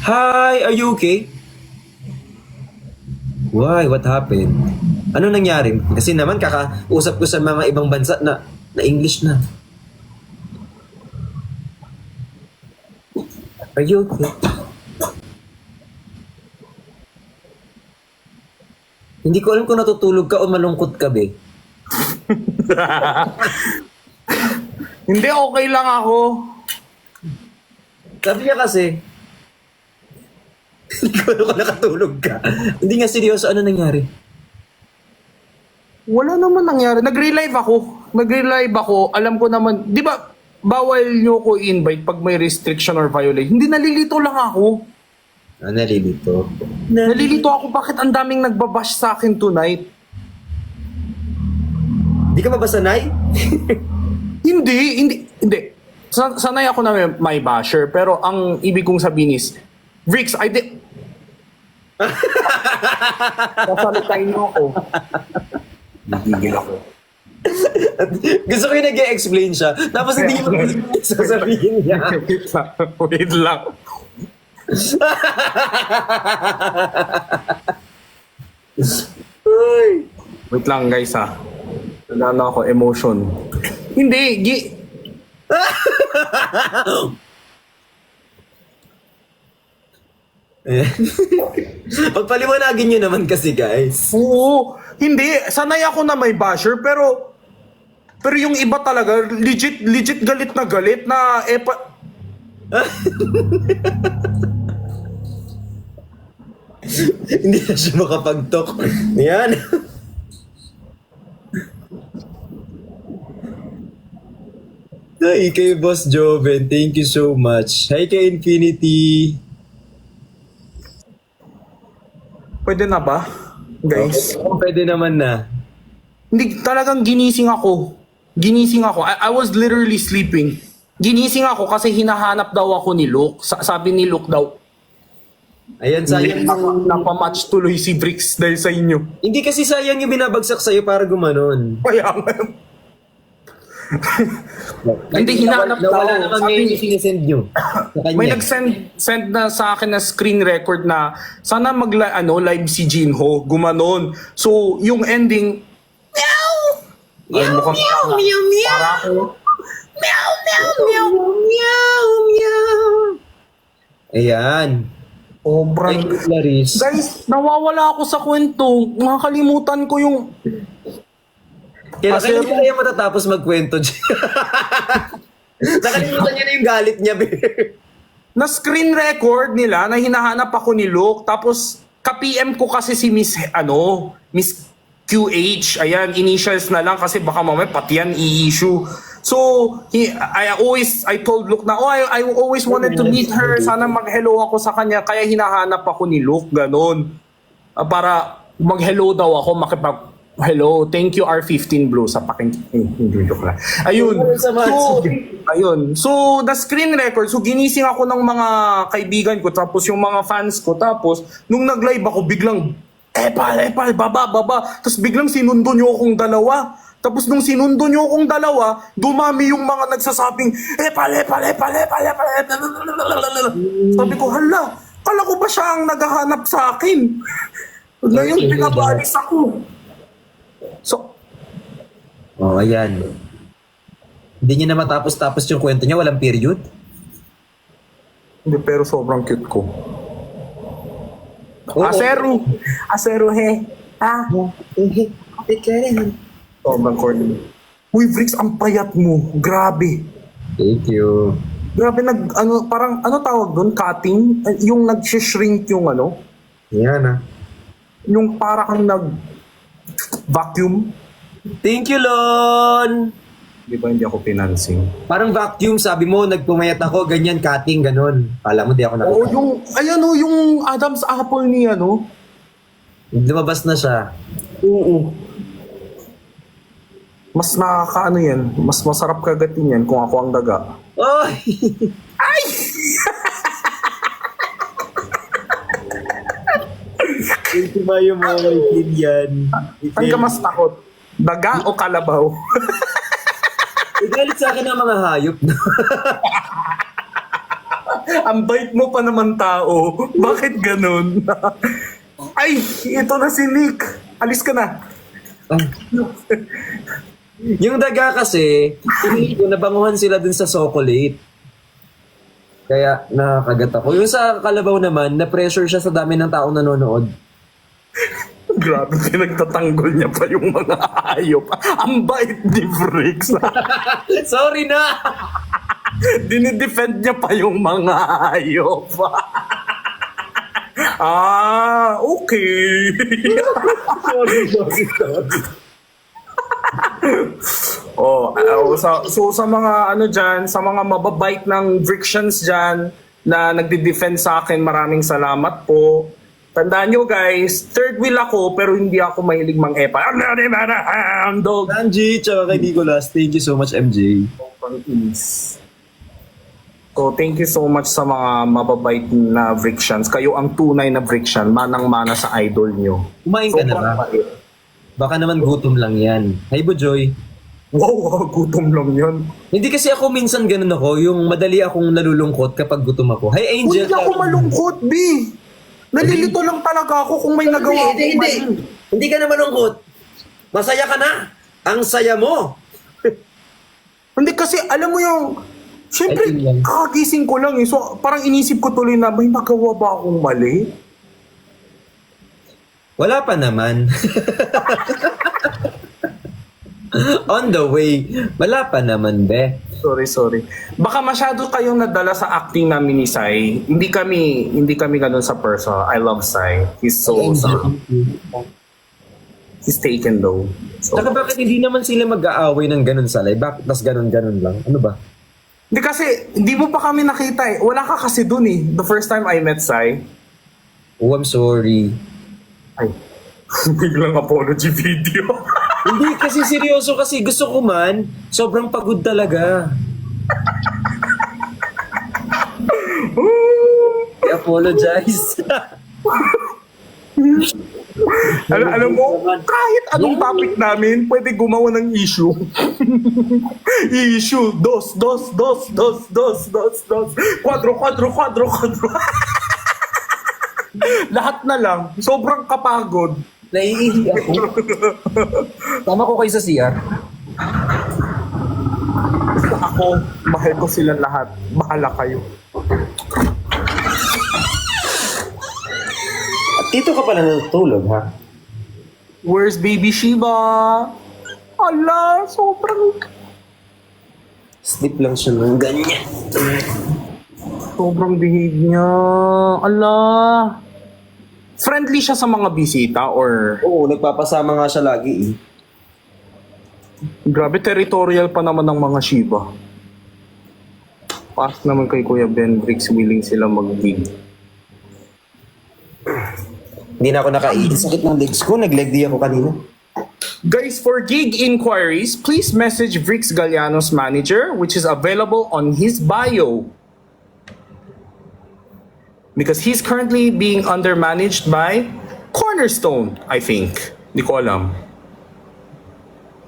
Hi, are you okay? Why? What happened? Ano nangyari? Kasi naman kakausap ko sa mga ibang bansa na English na. Are you okay? Hindi ko alam kung natutulog ka o malungkot ka, be. Hindi, okay lang ako. Sabi niya kasi, hindi ko alam kung nakatulog ka. Hindi nga seryoso, ano nangyari? Wala naman nangyari. Nag-relive ako. Alam ko naman, di ba, bawal nyo ko invite pag may restriction or violation. Hindi, nalilito lang ako. Ah, nalilito. Nalilito ako bakit ang daming nagbabash sa akin tonight. Di ka ba sanay? Hindi. Sanay ako na may basher, pero ang ibig kong sabihin is, Vrix, sasalitain mo ako. Nagigil ako. Gusto ko yung nag-explain siya. Tapos hindi mo sasabihin niya. Wait lang. Uy. Wait lang guys ha. Nagano ako, emotion. Hindi, Pagpaliwanagin nyo naman kasi, guys. oo, hindi, sanay ako na may basher, pero yung iba talaga, legit galit na Hindi na siya makapag-talk. Yan. Hi kay Boss Joven. Thank you so much. Hi kay Infinity. pwede na ba? Guys, Oh, pwede naman na. hindi, talagang ginising ako. I was literally sleeping. Ginising ako kasi hinahanap daw ako ni Luke. Sabi ni Luke daw, Ayan, sayang yung... napamatch tuloy si Brix dahil sa inyo. Hindi kasi sayang yung binabagsak sa'yo para gumanon. Kaya nga. Hindi, hinahanap daw. Wala naman Sabi ngayon ni- yung sinisend nyo. Sa kanya. May nag-send na sa akin na screen record na sana live si Jinho, gumanon. So, yung ending, meow! Ay, mukhang para ako. Ayan. Sobrang... Thank you, Clarice. Guys, nawawala ako sa kwento. Nakakalimutan ko yung... Kailan Kasi- kailan kaya matatapos magkwento dyan? Nakalimutan niya na yung galit niya, be. Na screen record nila na hinahanap ako ni Luke. Tapos, ka-PM ko kasi si Miss QH. Ayan, initials na lang kasi baka mamaya pati yan i-issue. So, I told Luke na, I always wanted to meet her. Sana mag-hello ako sa kanya. Kaya hinahanap ako ni Luke, ganon. Para mag-hello daw ako, hello, thank you R15 Blue sa hindi joke lang. Ayun. So, the screen record, so ginising ako ng mga kaibigan ko, tapos yung mga fans ko, tapos nung nag-live ako, biglang, epal, baba. Tapos biglang sinundo nyo akong dalawa. Tapos nung sinundo nyo akong dalawa, dumami yung mga nagsasabing, epal. Sabi ko, hala, kala ko ba siya ang naghahanap sa akin? Ngayon, pinabalis ako. So, Oh, ayan. Hindi niya na matapos-tapos yung kwento niya, walang period. hindi, pero sobrang cute ko. Oo. Aseru he. Sobrang corny. Uy, Vrix, ang payat mo. Grabe. Thank you. Grabe, parang, tawag doon? Cutting? Yung nag-shrink yung Ayan ah. yung parang nag-vacuum. Thank you, Lon! Di ba hindi ako pinansing? Parang vacuum, sabi mo, nagpumayat ako, ganyan, cutting, ganon. Kala mo, di ako Oo, nakita. yung Adam's apple ni Lumabas na siya. Oo. Mas yan. Mas masarap kagatin yan kung ako ang daga. Oy! Ay! Ito ba yung mga kaibigan? Saan ka mas takot? Daga o kalabaw? Igalit sa akin ang mga hayop. Ang bait mo pa naman tao. Bakit ganun? Ay, ito na si Nick. Alis ka na. Yung daga kasi, nabanguhan sila dun sa chocolate. Kaya nakakagat ako. Yung sa kalabaw naman, na-pressure siya sa dami ng taong nanonood. Grabe, pinagtatanggol niya pa yung mga hayop. Ang bait ni Bricks. Sorry na! Dinidefend niya pa yung mga hayop. Okay. sorry. So sa mga ano dyan, sa mga mababait ng Vrictions dyan na nagdi-defend sa akin, maraming salamat po. Tandaan nyo guys, third wheel ako pero hindi ako mahilig mang-epa. Dog. Angie, tsaka kay Nicolas, thank you so much, MJ. So thank you so much sa mga mababait na Vrictions. Kayo ang tunay na Vriction, manang-mana sa idol nyo. Kumain ka na ba? mabait. Baka naman gutom lang yan. Hi, Bujoy. Wow, gutom lang yun. Hindi kasi ako minsan ganun ako, yung madali akong nalulungkot kapag gutom ako. Hi, Angel. Hindi ako malungkot, B. Nalilito lang talaga ako kung may nagawa Hindi. Hindi ka na malungkot. Masaya ka na. Ang saya mo. Hindi kasi, alam mo yung, siyempre, Ay, yun lang. kakagising ko lang eh. So, parang inisip ko tuloy na, may nagawa ba akong mali? Wala pa naman. On the way. Wala pa naman, be. Sorry. Baka masyado kayong nadala sa acting namin ni Sai. Hindi kami ganun sa person. I love Sai. He's he's taken though. So, Saka bakit hindi naman sila mag-aaway ng ganun sa live? Bakit tas ganun-ganun lang? Ano ba? hindi kasi, hindi mo pa kami nakita eh. Wala ka kasi dun eh. The first time I met Sai. Oh, I'm sorry. Ay, biglang apology video. Hindi kasi seryoso kasi gusto ko man, sobrang pagod talaga. I apologize. Alam mo, kahit anong topic namin, pwede gumawa ng issue. Issue, dos. Quadro. Lahat na lang. Sobrang kapagod. Naiihi ako. Tama ko kayo sa CR. Ako, mahal ko silang lahat. Bahala kayo. At dito ka pala natutulog, ha? Where's baby Shiba? Ala, sobrang Sleep lang siya ng ganyan. Sobrang bihig niya. Ala. Friendly siya sa mga bisita or Oo, nagpapasama nga siya lagi eh. grabe territorial pa naman ng mga Shiba. Pass naman kay Kuya Ben Bricks, willing sila mag-gig. Hindi na ako nakaiin. Sakit ng legs ko. Nag-leg day ako kanina. Guys, for gig inquiries, please message Bricks Galliano's manager, which is available on his bio. Because he's currently being undermanaged by Cornerstone, I think. Hindi ko alam.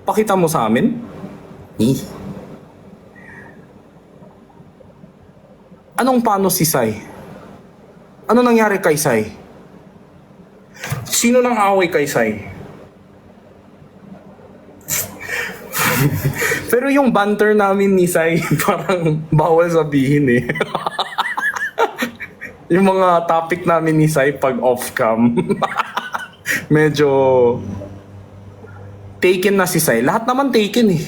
Pakita mo sa amin. Anong paano si Sai? Ano nangyari kay Sai? Sino nang away kay Sai? Pero yung banter namin ni Sai, parang bawal sabihin eh. Yung mga topic namin ni Sai pag off-cam. Medyo taken na si Sai. Lahat naman taken eh.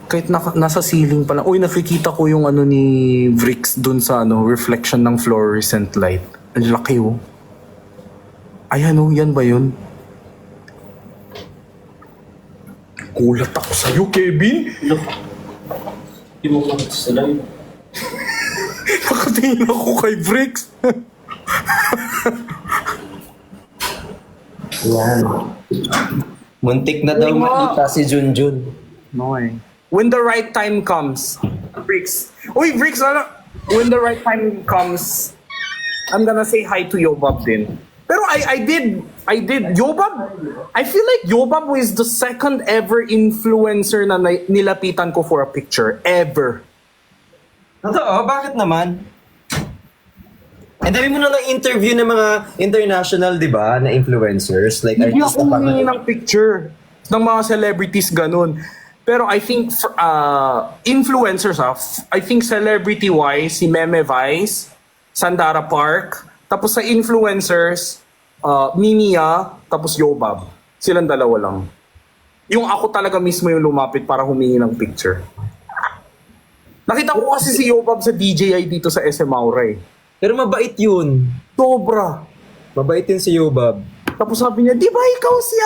Kahit nasa ceiling pa lang. Uy, nakikita ko yung ano ni Vrix dun sa ano, reflection ng fluorescent light. Ang laki oh. Ayan oh, yan ba yun? Kulat ako sa'yo, Kevin. Hindi mo makita sa live. Nakatingin ako kay Vrix. Yan. Muntik na daw Uy, ma. makita si Junjun. No eh. When the right time comes. Vrix. Uy, Vrix, ano? when the right time comes, I'm gonna say hi to Yobab din. Pero I did Yobab. I feel like Yobab was the second ever influencer na nilapitan ko for a picture ever. Totoo, bakit naman? And dami mo na lang interview ng mga international, di ba, na influencers, like Hindi artista ako pa. humingi ng picture ng mga celebrities ganun. Pero I think influencers I think celebrity-wise, si Meme Vice, Sandara Park, tapos sa influencers, Mimiya, tapos Yobab. Silang dalawa lang. Yung ako talaga mismo yung lumapit para humingi ng picture. Nakita ko kasi si Yobab sa DJI dito sa SM Aura eh. Pero mabait yun. Sobra. Mabait yun si Yobab. Tapos sabi niya, di ba ikaw si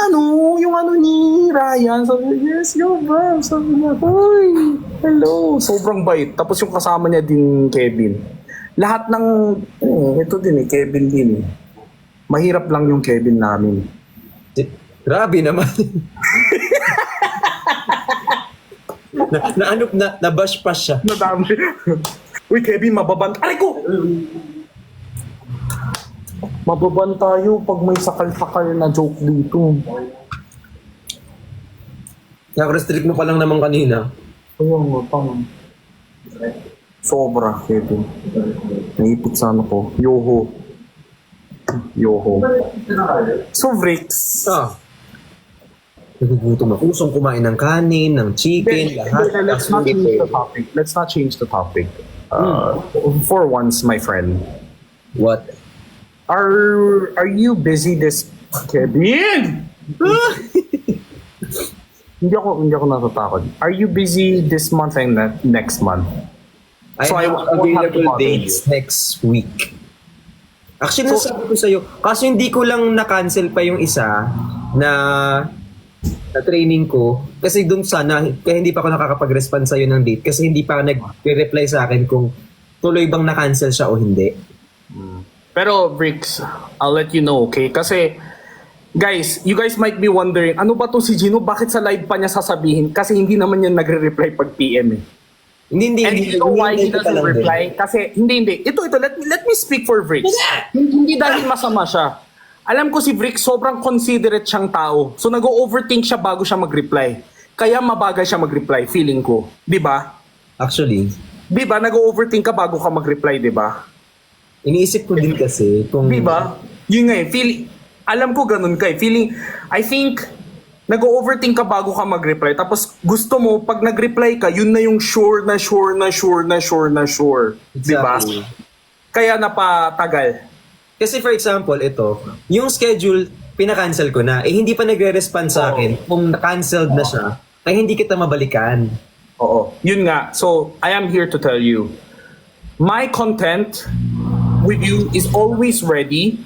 yung ni Ryan? Sabi niya, yes, Yobab. Sabi niya, hoy, hello. Sobrang bait. Tapos yung kasama niya din, Kevin. Lahat ng, ito din Kevin din Mahirap lang yung Kevin namin. Grabe naman. Nabash pa siya. Nadami. Uy, Kevin, mababan. Aray ko! Mababan tayo pag may sakal-sakal na joke dito. Naka-restrict mo pa lang naman kanina. Ayun, tama. Sobra, Kevin. Naipit sa ano ko. Yoho. So, Vrix. Nagugutom ako. Usong kumain ng kanin, ng chicken, lahat. Let's not change the topic. Let's not change the topic. For once, my friend. What? Are you busy this Kevin? hindi ako natatakot. Are you busy this month and next month? I So, I have won't have to available bother dates next week. Actually, nasabi ko sa'yo, kaso hindi ko lang na-cancel pa yung isa na training ko. Kasi dun sana, kaya hindi pa ako nakakapag-respond sa'yo ng date kasi hindi pa nag-reply sa akin kung tuloy bang na-cancel siya o hindi. Pero, Bricks, I'll let you know, okay? Kasi, guys, you guys might be wondering, ano ba to si Gino? Bakit sa live pa niya sasabihin? Kasi hindi naman yan nagre-reply pag PM Hindi. And you know why he doesn't reply? Kasi, hindi. Ito, let me speak for Bricks. Hindi dahil masama siya. Alam ko si Bricks, sobrang considerate siyang tao. So, nag-overthink siya bago siya mag-reply. Kaya mabagal siya mag-reply, feeling ko. Di ba? Actually, Di ba? Nag-overthink ka bago ka mag-reply, di ba? iniisip ko din kasi kung... Di ba? Yun nga alam ko ganun ka I think, nag-overthink ka bago ka mag-reply. Tapos gusto mo, pag nag-reply ka, yun na yung sure. Di ba? Exactly. Kaya napatagal. Kasi for example, ito, yung schedule, pinakancel ko na. Hindi pa nagre-respond sa akin. Kung na-cancelled na siya, ay hindi kita mabalikan. Oo. Yun nga. So, I am here to tell you, my content with you is always ready.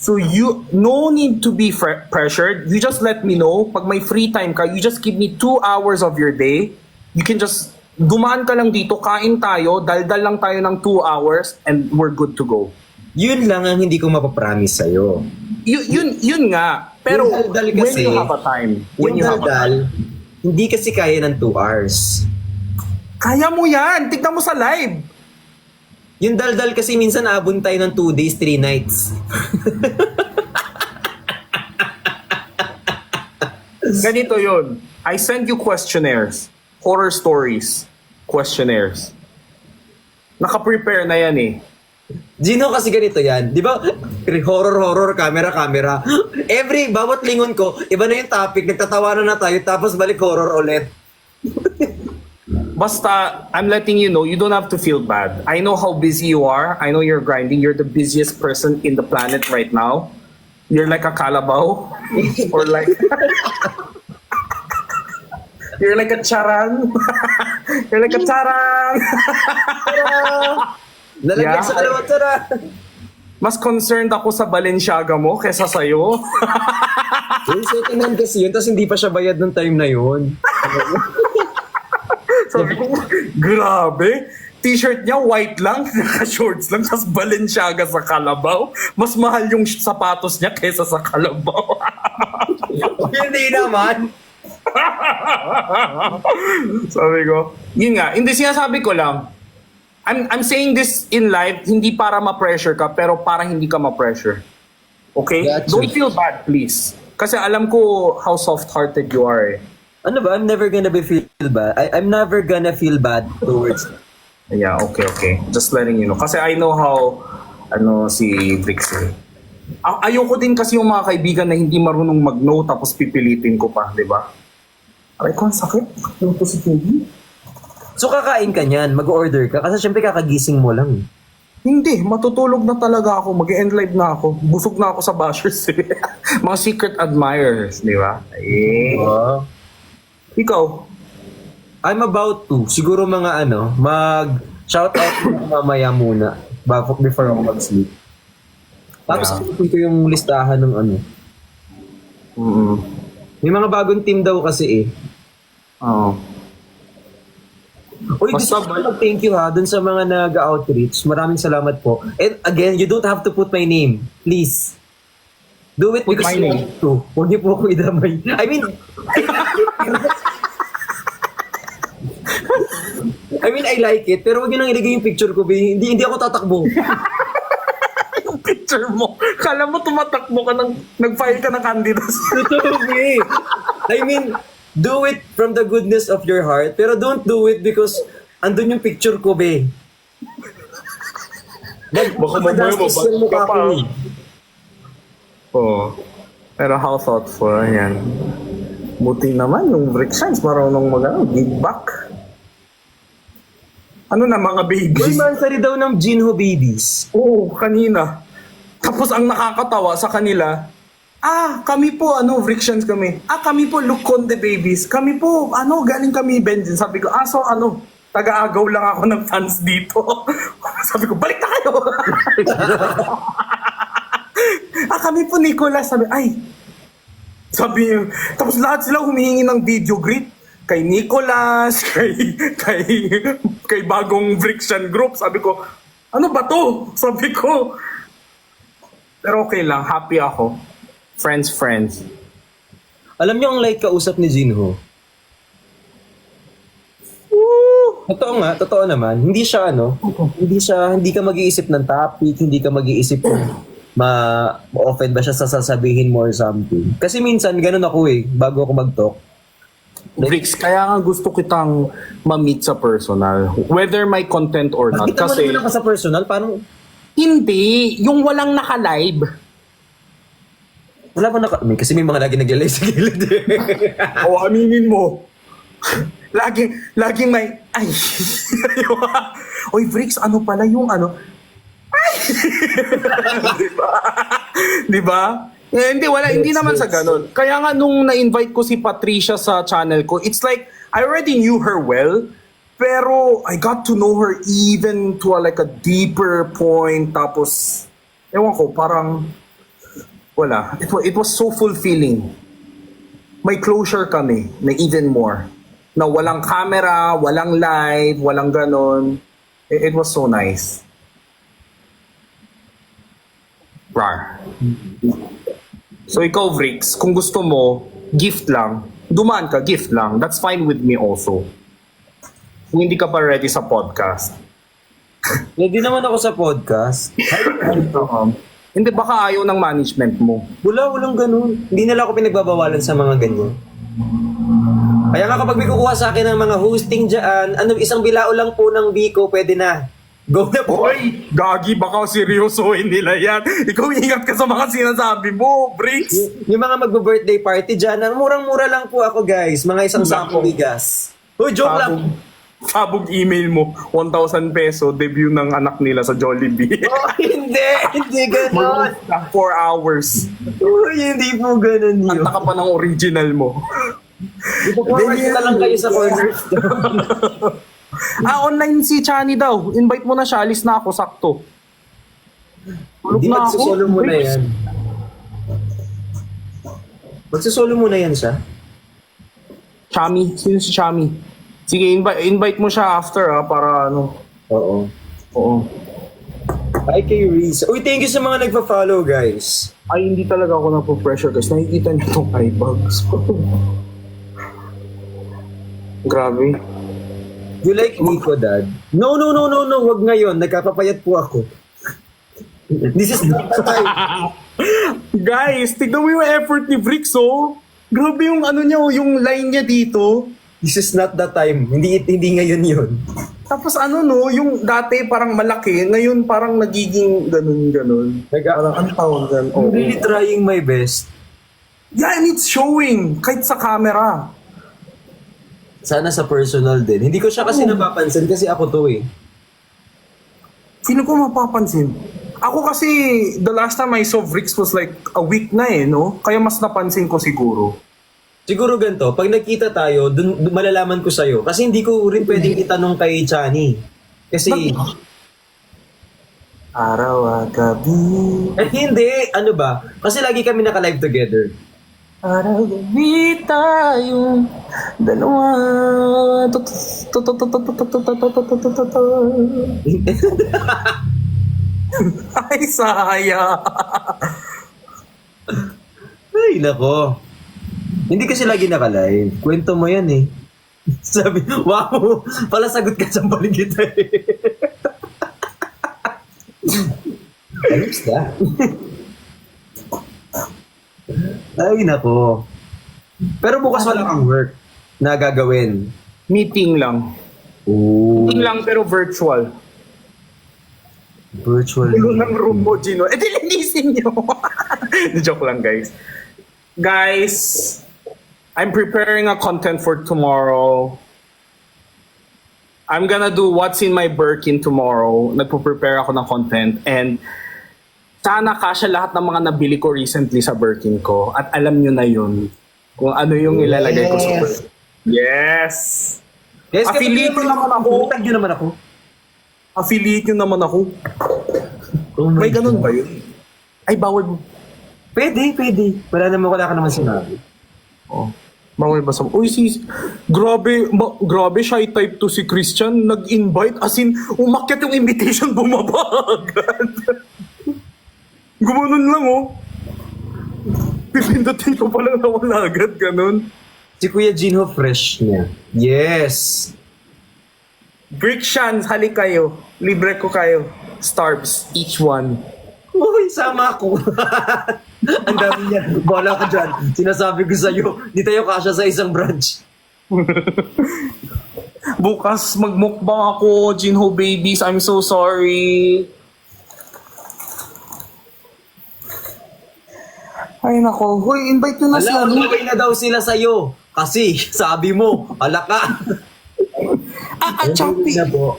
So you no need to be pressured. You just let me know. Pag may free time ka, you just give me 2 hours of your day. You can just dumaan ka lang dito, kain tayo, daldal lang tayo ng 2 hours, and we're good to go. Yun lang ang hindi ko mapapromise sa'yo. Yun nga. Pero Yung daldal when kasi, you have a time. When Yung you have a daldal, time. hindi kasi kaya ng 2 hours. Kaya mo yan. Tignan mo sa live. Yung daldal kasi minsan naabot tayo ng 2 days, 3 nights. Ganito yun. I send you questionnaires. Horror stories. Questionnaires. Naka-prepare na yan eh. Gino kasi ganito yan. Di ba? Horror, camera. Bawat lingon ko, iba na yung topic, nagtatawanan na tayo, tapos balik horror ulit. Basta, I'm letting you know, you don't have to feel bad. I know how busy you are. I know you're grinding. You're the busiest person in the planet right now. You're like a kalabaw. Or like... You're like a charang. You're like a charang. Nalagyan Yeah. sa dalawang tara. Mas concerned ako sa Balenciaga mo kesa sa'yo. Yung second hand kasi yun, tapos hindi pa siya bayad ng time na yun. Sabi ko, grabe. T-shirt niya, white lang, naka-shorts lang, tapos Balenciaga sa kalabaw. Mas mahal yung sapatos niya kesa sa kalabaw. Hindi naman. Sabi ko, yun nga, hindi sinasabi ko lang, I'm saying this in live, hindi para ma-pressure ka, pero para hindi ka ma-pressure. Okay? Gotcha. Don't feel bad, please. Kasi alam ko how soft-hearted you are eh. Ano ba? I'm never gonna feel bad. I'm never gonna feel bad towards... Yeah, okay. Just letting you know. Kasi I know how, si Brix eh. Ayoko din kasi yung mga kaibigan na hindi marunong mag-no tapos pipilitin ko pa, di ba? Aray ko, ang sakit. Yung positivity. So kakain ka niyan, mag-order ka. Kasi syempre kakagising mo lang. Hindi, matutulog na talaga ako. Mag-end live na ako. Busog na ako sa bashers eh. Mga secret admirers, di ba? Eh. Wow. Ikaw? I'm about to. Siguro mga mag-shout out mamaya muna. Before ako mag-sleep. Tapos isusun ko yung listahan ng Mm-hmm. May mga bagong team daw kasi eh. Oo. Uy, gusto Basta ko mag-thank you ha dun sa mga nag-outreach. Maraming salamat po. And again, you don't have to put my name. Please. Do it Put because my you name. want to. Huwag niyo po ako idamay. I mean, I like it. Pero huwag niyo nang ilagay yung picture ko. Hindi ako tatakbo. Yung picture mo. Kala mo tumatakbo ka nag-file ka ng candidacy. Totoo, eh. I mean, do it from the goodness of your heart. Pero don't do it because andun yung picture ko, be. Baka mamaya mabag ka pa. Oo. Pero how thoughtful, ayan. Buti naman yung Brick Shines marunong give back. Ano na mga Uy, babies? mansari daw ng Jinho babies. Oo, kanina. Tapos ang nakakatawa sa kanila, kami po, Vrictions kami. Kami po, Luconde babies. Kami po, galing kami, Benjin. Sabi ko, taga-agaw lang ako ng fans dito. Sabi ko, balik na kayo! Kami po, Nicolas. Sabi niyo, tapos lahat sila humihingi ng video greet. Kay Nicolas, kay bagong Vrixian group. Sabi ko, ano ba to? Sabi ko. Pero okay lang, happy ako. Friends. Alam niyo ang like kausap ni Jinho? Totoo naman. Hindi ka mag-iisip ng topic, hindi ka mag-iisip kung ma-offend ba siya sa sasabihin mo or something. Kasi minsan, ganun ako bago ako mag-talk. Bricks, kaya nga gusto kitang ma-meet sa personal. Whether may content or not. Nakita mo Kasi, naman ako sa personal, parang hindi. Yung walang naka-live. wala pa kasi may mga lagi nag-live sa gilid eh. O, aminin mo. Laging may, Oy, Bricks, ano pala yung Diba? Hindi naman sa ganun. Kaya nga nung na-invite ko si Patricia sa channel ko, it's like, I already knew her well, pero I got to know her even to a deeper point. Tapos, ewan ko, parang, wala. It was so fulfilling. May closure kami na even more. Na walang camera, walang live, walang ganun. It was so nice. Rar. So ikaw, Vrix, kung gusto mo, gift lang. Dumaan ka, gift lang. That's fine with me also. Kung hindi ka pa ready sa podcast. Ready naman ako sa podcast. Hindi, baka ayaw ng management mo. Walang ganun. Hindi nila ako pinagbabawalan sa mga ganyan. Kaya nga kapag may kukuha sa akin ng mga hosting dyan, isang bilao lang po ng Biko, pwede na. Go na po. Hoy, gagi, baka seryosohin nila yan. Ikaw ingat ka sa mga sinasabi mo, Bricks. Yung mga magbo-birthday party dyan, murang-mura lang po ako guys. Mga isang sakong bigas. Uy, joke lang. Sabog email mo, 1,000 peso, debut ng anak nila sa Jollibee. Oh, hindi ganon. 4 hours. Uy, hindi po ganon yun. Kanta ka pa ng original mo. Ipo-forward ka lang kayo sa corner. Online si Chani daw. Invite mo na siya, alis na ako, sakto. Tulog Hindi, na ako. magsisolo muna Bricks. yan. Magsisolo muna yan siya. Chami, sino si Chami? Sige, invite mo siya after para Oo. Oo. Hi kay Reese. Uy, thank you sa mga nagpa-follow guys. Ay, hindi talaga ako napo-pressure guys. Nakikita niyo itong eye bags. Grabe. You like Nico, Dad? No. Wag ngayon. Nagkapapayat po ako. This is not the time. Guys, tignan mo yung effort ni Bricks, oh. Grabe yung ano niya, yung line niya dito. This is not the time. Hindi ngayon yun. Tapos ano no, yung dati parang malaki, ngayon parang nagiging ganun. Parang ang tawag dyan. I'm really trying my best. Yeah, and it's showing, kahit sa camera. Sana sa personal din. Hindi ko siya kasi napapansin kasi ako to eh. Sino ko mapapansin? Ako kasi, the last time I saw Bricks was like a week na eh, no? Kaya mas napansin ko siguro. Siguro ganito, pag nagkita tayo, dun malalaman ko sa'yo. Kasi hindi ko rin pwedeng itanong kay Chani. Kasi, Araw at gabi. hindi, ano ba? Kasi lagi kami naka-live together. Araw gabi tayong dalawa. Ay, saya. Ay, nako. Hindi kasi lagi naka-live. Kwento mo yan eh. Sabi, wow, pala sagot ka sa paligid eh. Ayos na. Ay, nako. Pero bukas wala kang work na gagawin. Meeting lang. Oo. Meeting lang pero virtual. Virtual. Ulo ng room mo, Gino. Eh, dilinisin nyo. Joke lang, guys. Guys, I'm preparing a content for tomorrow. I'm gonna do what's in my Birkin tomorrow. Nagpo-prepare ako ng content. And sana kasya lahat ng mga nabili ko recently sa Birkin ko. At alam nyo na yun. Kung ano yung ilalagay ko sa Birkin. Yes! Yes, Affiliate kasi naman ako. Tag nyo naman ako. Affiliate nyo naman ako. Oh my May ganun God. ba yun? Ay, bawal mo. Pwede. Wala ka naman sinabi. Oh. Bawal ba sa... Uy, grabe shy type to si Christian. Nag-invite, as in, umakyat yung invitation, bumaba agad. Gumanon lang, oh. Pipindutin ko palang nawala agad, ganun. Si Kuya Gino fresh niya. Yes! Brickshan, halik kayo. Libre ko kayo. Starbs, each one. Uy, sama ako. Ang dami niya. Bala ka dyan. Sinasabi ko sa'yo, di tayo kasya sa isang branch. Bukas magmukbang ako, Jinho babies. I'm so sorry. Ay nako, hoy, invite nyo na si Alam, ano. okay na daw sila sa'yo. Kasi, sabi mo, alaka. Choppy. Na po.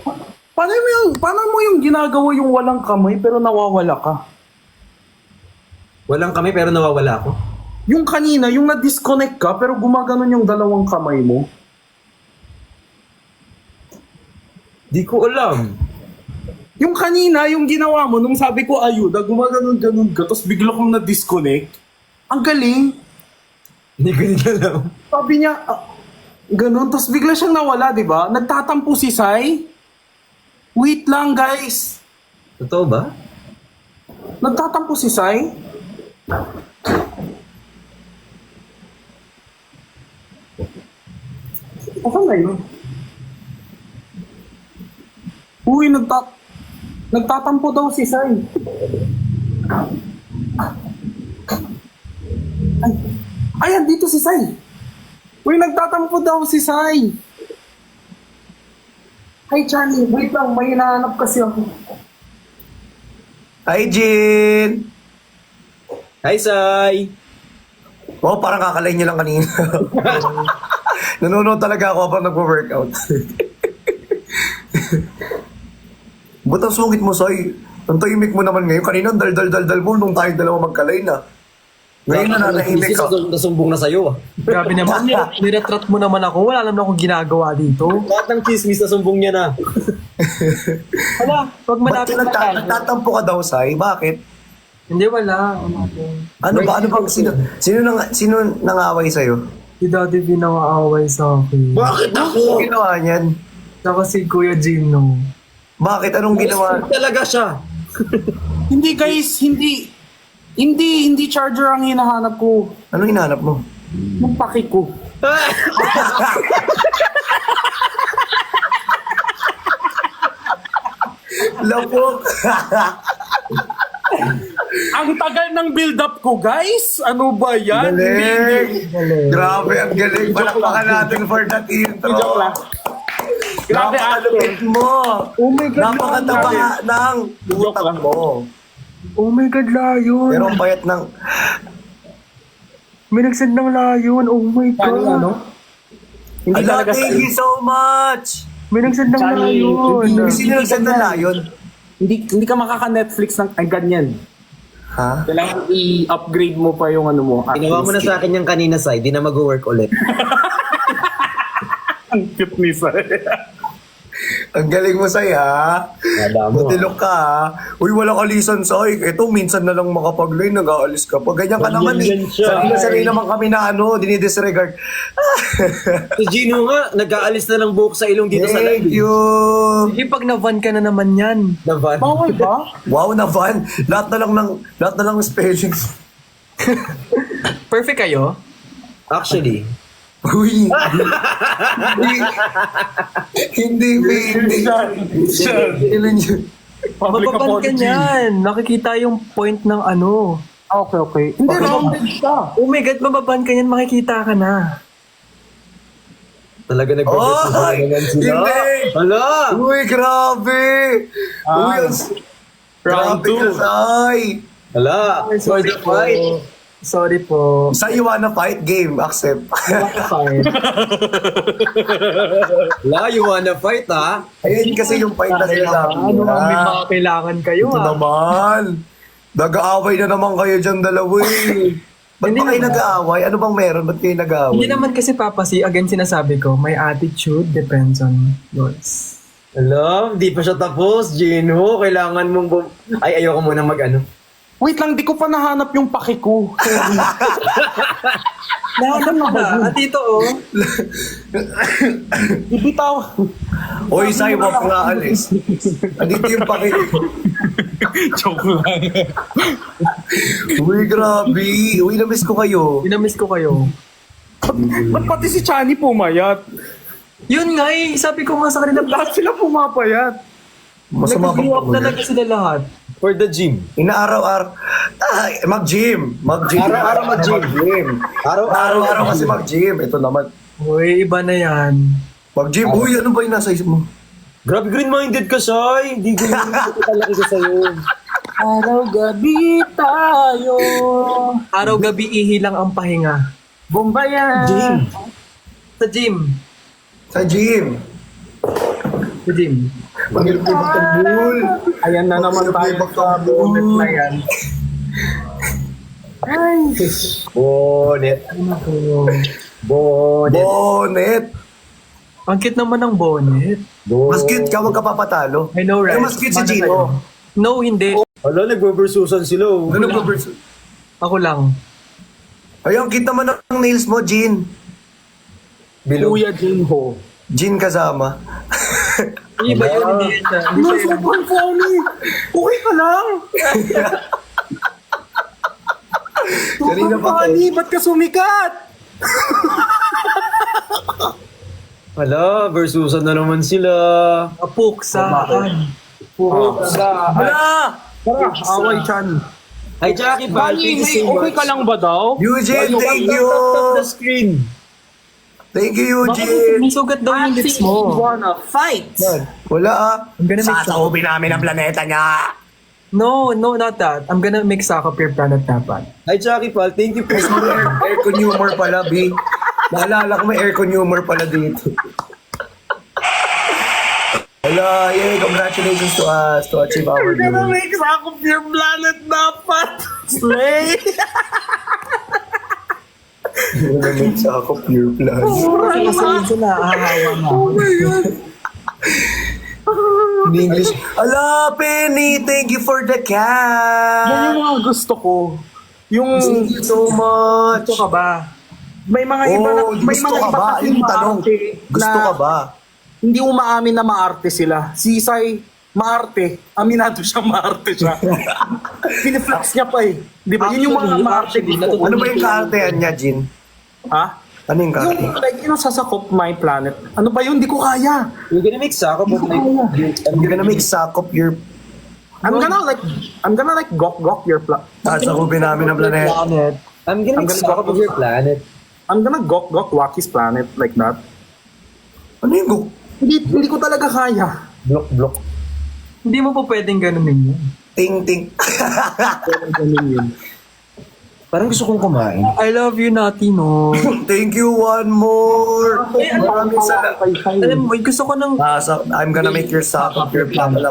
Paano mo yung ginagawa yung walang kamay pero nawawala ka? Walang kami pero nawawala ako. Yung kanina, yung na-disconnect ka pero gumaganon yung dalawang kamay mo. Di ko alam. Yung kanina, yung ginawa mo, nung sabi ko ayuda, gumaganon-ganon ka, tapos bigla kong na-disconnect. Ang galing. Hindi ko rin alam. Sabi niya, ganun, tapos bigla siyang nawala, di ba? Nagtatampo si Sai. Wait lang, guys. Totoo ba? Nagtatampo si Sai. Ako na yun. Uy, nagtatampo daw si Sai. Ayan, dito si Sai. Uy, nagtatampo daw si Sai. Hi, Charlie. Wait lang, may hinahanap kasi ako. Hi, Jin! Hi, Sai! Oh, parang kakalain niyo lang kanina. Nanonood talaga ako habang nagpo-workout. Ba't ang sungit mo, Sai? Ang tahimik mo naman ngayon. Kanina, dal mo nung tayong dalawa magkalay na. Ngayon na nanahimik ka. Nasumbong na sa'yo ah. Grabe naman, niretrat mo naman ako. Wala naman akong ginagawa dito. Lahat ng chismis nasumbong niya na. Hala, wag Ba't malapit na tayo. nagtatampo ka daw, Sai? Bakit? Hindi, wala. Ano ba? Sino nangaway sa'yo? Si Daddy V nangaaway sa akin. Bakit Ano ginawa niyan? Saka si Kuya Gino. Bakit? Anong ginawa? Talaga siya. Hindi, guys. Hindi charger ang hinahanap ko. Anong hinahanap mo? Yung paki ko. Lapok. Ang tagal ng build-up ko, guys. Ano ba yan? Galing. Grabe, ang galing. Palakpakan natin for that intro. Joke lang. Grabe, Napakalupit mo. Oh my God, Napakataba ng Joke lang. utak mo. Oh my God, layon. Pero ang payat ng... May nagsend ng layon. Oh my God. Ano? Hindi Ala, talaga thank you so much. May nagsend ng Chani, layon. hindi- Sino nagsan na layon? Hindi ka makaka-Netflix ng ay ganyan. Ha? Kailangan i-upgrade mo pa yung ano mo. Ginawa mo na sa akin yung kanina, Sai. Di na mag-work ulit. Ang cute ni Sai. Ang galing mo, Sai, ha? Nada mo. Matilok ka, ha? Uy, wala ka lisan, Sai. Ito, minsan na lang makapag-line, nag-aalis ka pa. Ganyan ka naman, eh. Ganyan siya. Sanay naman kami na, dinidisregard. Si Gino nga, nag-aalis na ng buhok sa ilong dito sa Thank live. you. Sige, pag na-van ka na naman yan. Navan. Bawal ba? Wow, Navan. Lahat na lang ng spellings. Perfect kayo? Actually, Uy. Hindi. Ilan yun? Public Mababan ka apology. niyan. Nakikita yung point ng ano. Okay. Hindi, rounded siya. Oh my God, mababan ka niyan. Makikita ka na. talaga nag-progress Oh, sila. hindi. Hala! Uy, grabe. Uy, Round grabe ka, 2. Sai. Hala! For the fight! Sorry po. Sai, you wanna fight? Game, accept. Fine. Hala, you wanna fight, ha? Ayun kasi yung fight na sinasabi Ano nila. may mga kailangan kayo Ito ah. naman. Nag-aaway na naman kayo dyan dalawa eh. Ba't Hindi ba kayo naman. nag-aaway? Ano bang meron? Ba't kayo nag-aaway? Hindi naman kasi Papa si again sinasabi ko, my attitude depends on yours. Hala, di pa siya tapos, Gino. Kailangan mong Ay, ayoko muna mag-ano. Wait lang, di ko pa nahanap yung paki ko. Nahanap mo na. At ito oh. Ibitaw. Oy, Sai, wag ka nga alis. Andito yung pakit. Joke lang. Uy, grabe. Uy, na-miss ko kayo. Dinamiss ko kayo. Ba't pati si Chani pumayat? Yun nga eh, sabi ko nga sa kanila, Lahat sila pumapayat. Masama nag-grow up ba? talaga sila lahat. For the gym. Inaaraw-araw. Ay, mag-gym. Araw-araw mag-gym. Araw-araw kasi mag-gym. Ito naman. Uy, iba na yan. Mag-gym. Uy, ano ba yung nasa isip mo? Grabe, green-minded ka, Sai. Di green-minded ka talaga ka sa'yo. Araw-gabi tayo. Araw-gabi ihilang ang pahinga. Bombayan. Gym. Sa gym. Sa gym. Sa gym. Pag-ilip yung magtambul. Ayan na naman tayo sa bonnet na yan. Bonet. Bonet. Bonet. Ang cute naman ng bonnet. Mas cute ka, wag ka papatalo. I know, right? Pero mas cute si Paano Gino. sa'yo? No, hindi. Hala, nagbabarsusan sila. oh. Ano ba, Bers? Ako lang. Ay, ang cute naman ng nails mo, Jean. Bilog. Kuya Jinho. Jean kasama. Iba yun, hindi yun siya. Hindi No, siya yun. sobrang funny. Okay ka lang. Kanina Sobrang pa funny. Ba't ka sumikat? Hala, versusan na naman sila. Kapuksaan. Wala! Tara, away Chan. Hi, Jackie, pal. Bali, Thank you so okay much. ka lang ba daw? Eugene, thank you! Tap the screen. Thank you, Bakit Eugene! may sugat daw yung lips mo? Wanna fight? Wala ah. I'm gonna make Sasaubin namin ang planeta niya! No, not that. I'm gonna make Saka Pure Planet dapat. Hi, Jackie, pal. Thank you for Aircon humor pala, B. Naalala ko may aircon humor pala dito. Wala, yay! Congratulations to us to achieve our goal. make Sako Pure Planet dapat. Slay! Nag-make sa ako pure plus. Kasi minsan naahawa na. In English, ala, Penny, thank you for the Yan cat! yung mga gusto ko. Yung Thank you so much! Gusto ka ba? may mga iba na Oh, may gusto mga ka iba ba? kasi Yung tanong, maarte gusto na ka ba? Hindi umaamin na maarte sila. Si Sai, maarte. Aminado siya, maarte siya. Piniflex niya pa eh. Di ba? Yun yung mga Actually, maarte gusto ko. Ano ba yung kaartehan niya, Jin? Ha? Ano yung kaarte? Yung like, yung sasakop my planet. Ano ba yun? Di ko kaya. You're gonna make Saka, but like... You're gonna make sakop your I'm gonna like gok your Sasakupin namin ang planeta. Planet. I'm gonna stop of your planet. I'm gonna gok Waki's planet like that. Ano yung go? Hindi ko talaga kaya. Block. Hindi mo po pwedeng ganunin yun. Ting. Ganun yun. Parang gusto kong kumain. I love you, Nati, no? Thank you, one more. Maraming salamat. Alam mo, gusto ko ng... I'm gonna make your sock of your planet.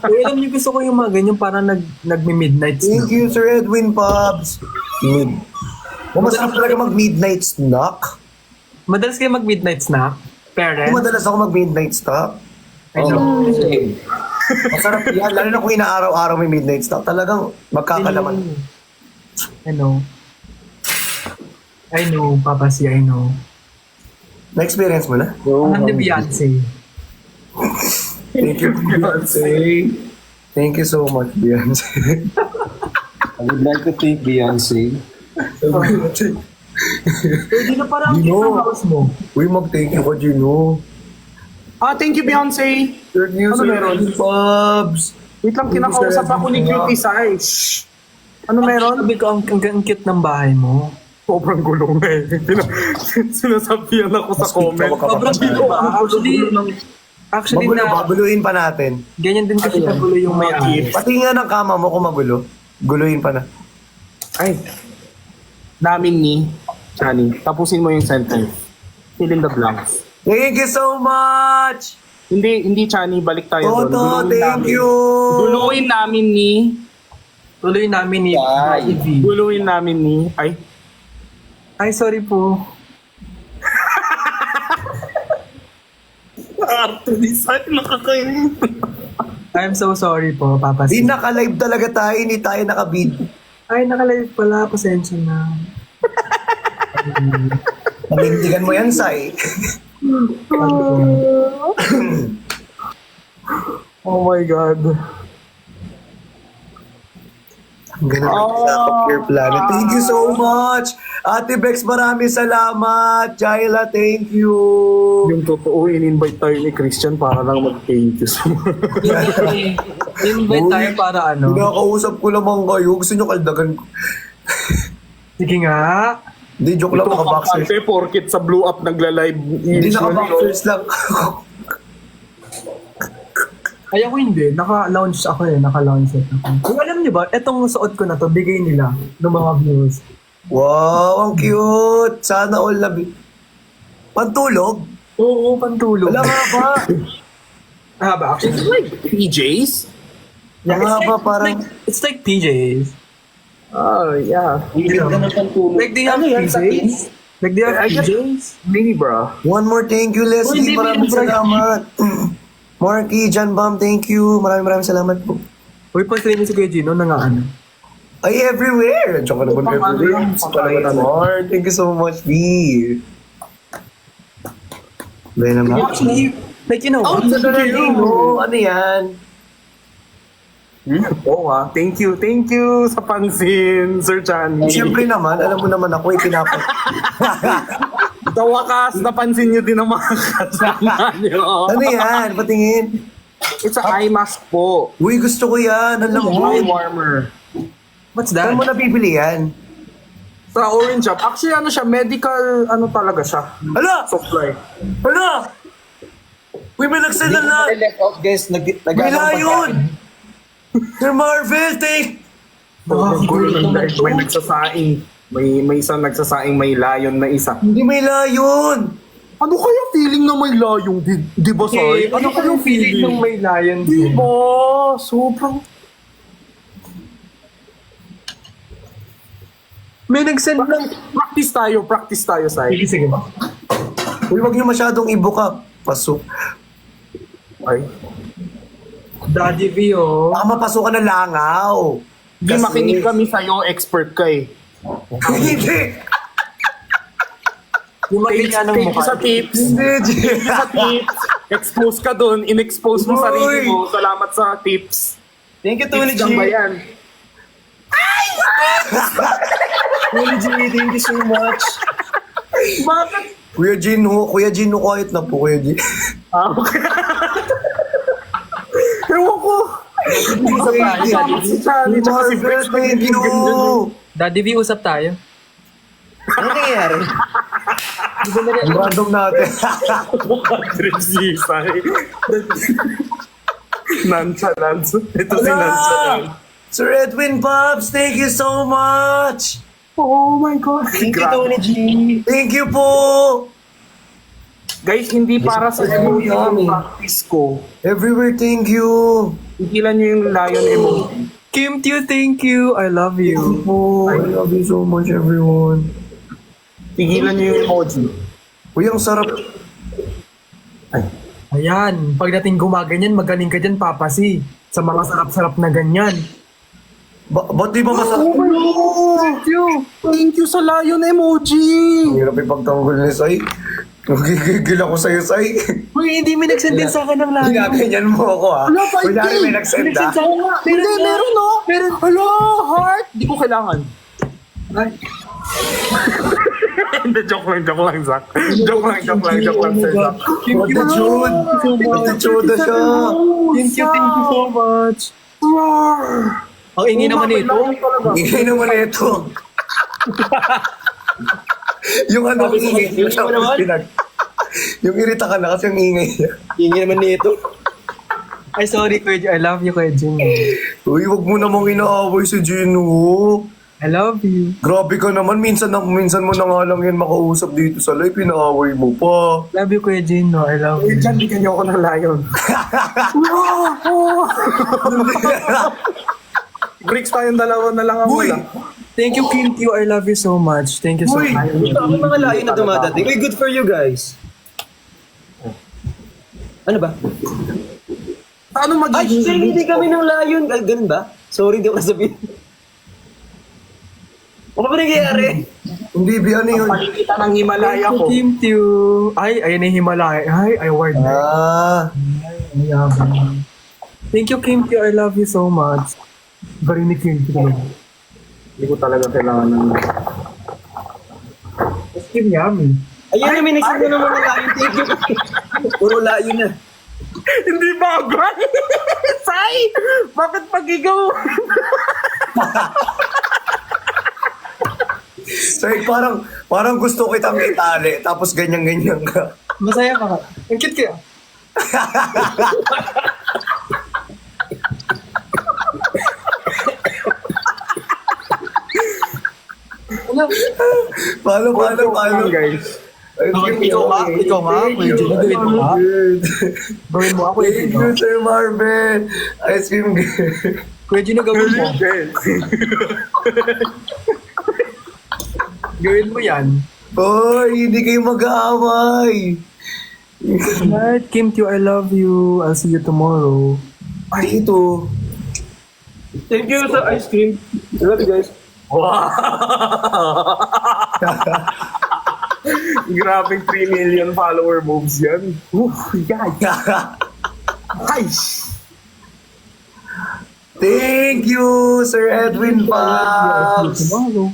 Alam niyo, gusto ko yung mga ganyan parang nagmi-midnight Thank you, Sir Edwin Pops. Masarap talaga mag-midnight snack. Madalas kayo mag-midnight snack? Parents? Madalas ako mag-midnight snack. I know. Masarap yan. Lalo na kung inaaraw-araw may midnight snack. Talagang magkakalaman. I know. Papa C, I know. Na-experience mo na? I'm the Beyonce. Thank you, Beyonce. Thank you so much, Beyonce. I would like to thank Beyonce. Pwede na parang Dino. isang house mo. Uy, mag-thank you ka, Gino. Thank you, Beyonce. Sir News, Ano meron? Pops. Wait lang, kinakausap ako ni Cutie Sai. Shh. Ano meron? Sabi ko, ang cute ng bahay mo. Sobrang gulong na eh. Sinasabihan ako sa comment. Sobrang cute ba? Actually Magulo, na, babuluin pa natin. ganyan din kasi kagulo yung may ayos. Pati nga ng kama mo kung magulo. Guluhin pa na. Ay. Namin ni Chani. Tapusin mo yung sentence. Fill in the blanks. Thank you so much! Hindi Chani, balik tayo doon. Toto, thank you! Guluhin namin ni... Tuloy namin ni Ivy. Guluhin namin ni... Ay, sorry po. Arte design, nakakainin. I'm so sorry po, Papa Di C. naka-live talaga tayo, hindi tayo naka-bid. Ay, nakalive pala. Pasensya na. Panindigan mo yan, Sai. Oh my God. Ang ganda ng of your planet. Thank you so much! Ate Bex, maraming salamat! Jaila, thank you! Yung totoo, in-invite tayo ni Christian para lang mag-thank you sa mga... Invite tayo para ano. Pinakausap ko lamang kayo. Gusto nyo kaldagan ko. Sige nga. Hindi, joke lang, naka-boxers. Ate, porkit sa Blue Up nagla-live. Hindi, naka-boxers lang. Ay, ako hindi. Naka-launch ako eh. Naka-launch ako. Kung alam niyo ba, etong suot ko na to, bigay nila ng mga viewers. Wow, ang cute! Sana all na... Pantulog? Oo, pantulog. Wala nga ba? Haba, actually. PJs? Wala nga ba parang... It's like PJs. Oh, yeah. Ganda ng pantulog. Like they have PJs? Like they have PJs? Maybe, bro. One more thank you, Leslie. hindi, Maraming hindi, salamat. Marky, John Bam, thank you. Maraming salamat po. Uy, pag-stream mo si Kuya Gino na nga ano. Ay, everywhere! Diyan ka naman everywhere. Pangalaman. Thank you so much, B. Baya naman. Actually, like you know, Sa darating mo, ano yan? Oo Thank you sa pansin, Sir Chan. Siyempre naman, alam mo naman ako, ipinapat. Sa wakas, napansin nyo din ang mga kasama nyo. Ano yan? Patingin. It's a eye mask po. Uy, gusto ko yan. Ang Eye lambot. warmer. what's that? Saan mo nabibili yan? Sa Orange Shop. Actually, ano siya, medical, ano talaga siya. Hala! Supply. Hala! Uy, may nagsala na! Left out guys, May layon! Sir Marvel, take! May nagsasaing. May isang nagsasaing may layon na isa. Hindi may layon! Ano kaya feeling na may layong? Di ba, Sai? Ano kayong feeling ng may lion? Di ba? Sobrang... May nag-send ng... Practice tayo, Sai. Sige, sige. Uy, wag niyo masyadong ibuka. Pasok. Ay. Daddy V, oh. Baka mapasukan ng langaw. Di makinig kami sa'yo, expert ka eh. Hindi! Lumaki nga ng Thank you mukha. sa tips. Hindi, Thank you sa tips. Expose ka dun. In-expose mo Uy. sarili mo. Salamat sa tips. Thank you, Tony Tips lang ba G. yan? Tony G, thank you so much. Bakit? Kuya Gino, kahit na po, Kuya Gino. Ah, okay. Usap tayo, Daddy V. Si Charlie, tsaka si Marvel, Brett, thank you! Daddy V, usap tayo. Ano nangyayari? Ang random natin. Nonchalant. Ito si Wala! Nonchalant. Sir Edwin Pops, thank you so much! Oh my God. Thank you, Grabe. Tony G. Thank you po! Guys, hindi para sa emoji yung practice ko. Everywhere, thank you! Tigilan nyo yung lion emoji. Kim Teo, thank you. I love you. Oh, I love you so much, everyone. Tigilan nyo yung emoji. Uy, ang sarap. Ayan, pagdating gumaganyan, magaling ka dyan, Papa C. Sa mga sarap-sarap na ganyan. Ba't di ba masarap? Thank you! Thank you sa lion emoji! Ang hirap ipagtanggol ni Sai. Nagigigil ako sa'yo, Sai. Uy, hindi may nagsend din sa akin ng lahat. Ginaganyan mo ako, ha? Wala, 5K. Kunyari may nagsend, ha? Hindi, meron no? Meron. Hello, heart! Di ko kailangan. Ay, Hindi, joke lang, Zach. Joke lang, sir Zach. Attitude! Attitude na siya! thank you so much. Roar! Ang ingay naman nito. Ingay naman ito. Yung ano, ingay niya. Ingay mo naman. Yung irita ka na kasi yung ingay niya. Hingi naman nito. Ay, sorry, Kuya Jun. I love you, Kuya Jun. Uy, wag mo namang inaaway si Gino. I love you. Grabe ka naman. Minsan mo na nga lang yan makausap dito sa live. Pinaaway mo pa. Love you, Kuya Jun. No, I love you. Diyan, bigyan niyo ako ng lion. Bricks tayong dalawa na lang ang Uy! wala. Thank you, Kim Teo. I love you so much. Thank you so Uy! much. Ito ang mga layo na dumadating. Uy, good for you guys. Ano ba? Paano Ay, magiging... hindi kami ng layon. Ay, ganun ba? Sorry, di ako nasabihin. Ano ba nangyayari? Hindi, ano yun? Palikita ng Himalaya Thank ko. you, Kim Teo. Ay, ayan yung Himalaya. Ay, award na. Ay, yabang. Thank you, Kim Teo. I love you so much. Bari ni Kim Teo. Hindi ko talaga kailangan ng... Mas Kim Yami. Ayun na, may nagsabi ng mga layon. Thank you. Puro layo na. Hindi bagay! Say! Bakit pag-igaw? So, parang gusto kitang itali, tapos ganyan-ganyan ka. Masaya ka. Ang cute kaya. Ano? Paano? Guys. Ikaw nga. Kuya Jun, gawin mo nga. Gawin mo ako. Thank you, Sir Marvin. Ice cream girl. Kuya Jun, gawin mo. Gawin mo yan. Hoy, hindi kayo mag-aaway. Good night, Kim Teo. I love you. I'll see you tomorrow. Ay, ito. Thank you sa ice cream. I love you guys. Wow! Grabing 3 million follower moves yan. Nice! Thank you, Sir Edwin Pops. Tomorrow.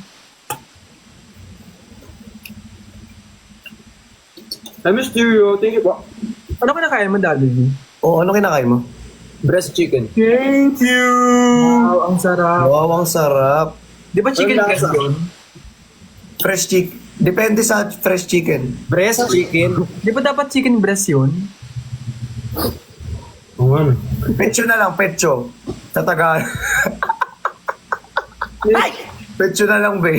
I miss you. Thank you po. Ano kinakain mo, Daddy V? Oh, ano kinakain mo? Breast chicken. Thank you! Wow, ang sarap. Wow, ang sarap. Di ba chicken Ang breast lasa. yun? Fresh chicken. Depende sa fresh chicken. Breast chicken. Di ba dapat chicken breast yun? Oo nga. Petso na lang, petso. Sa Tagalog. Petso na lang, be.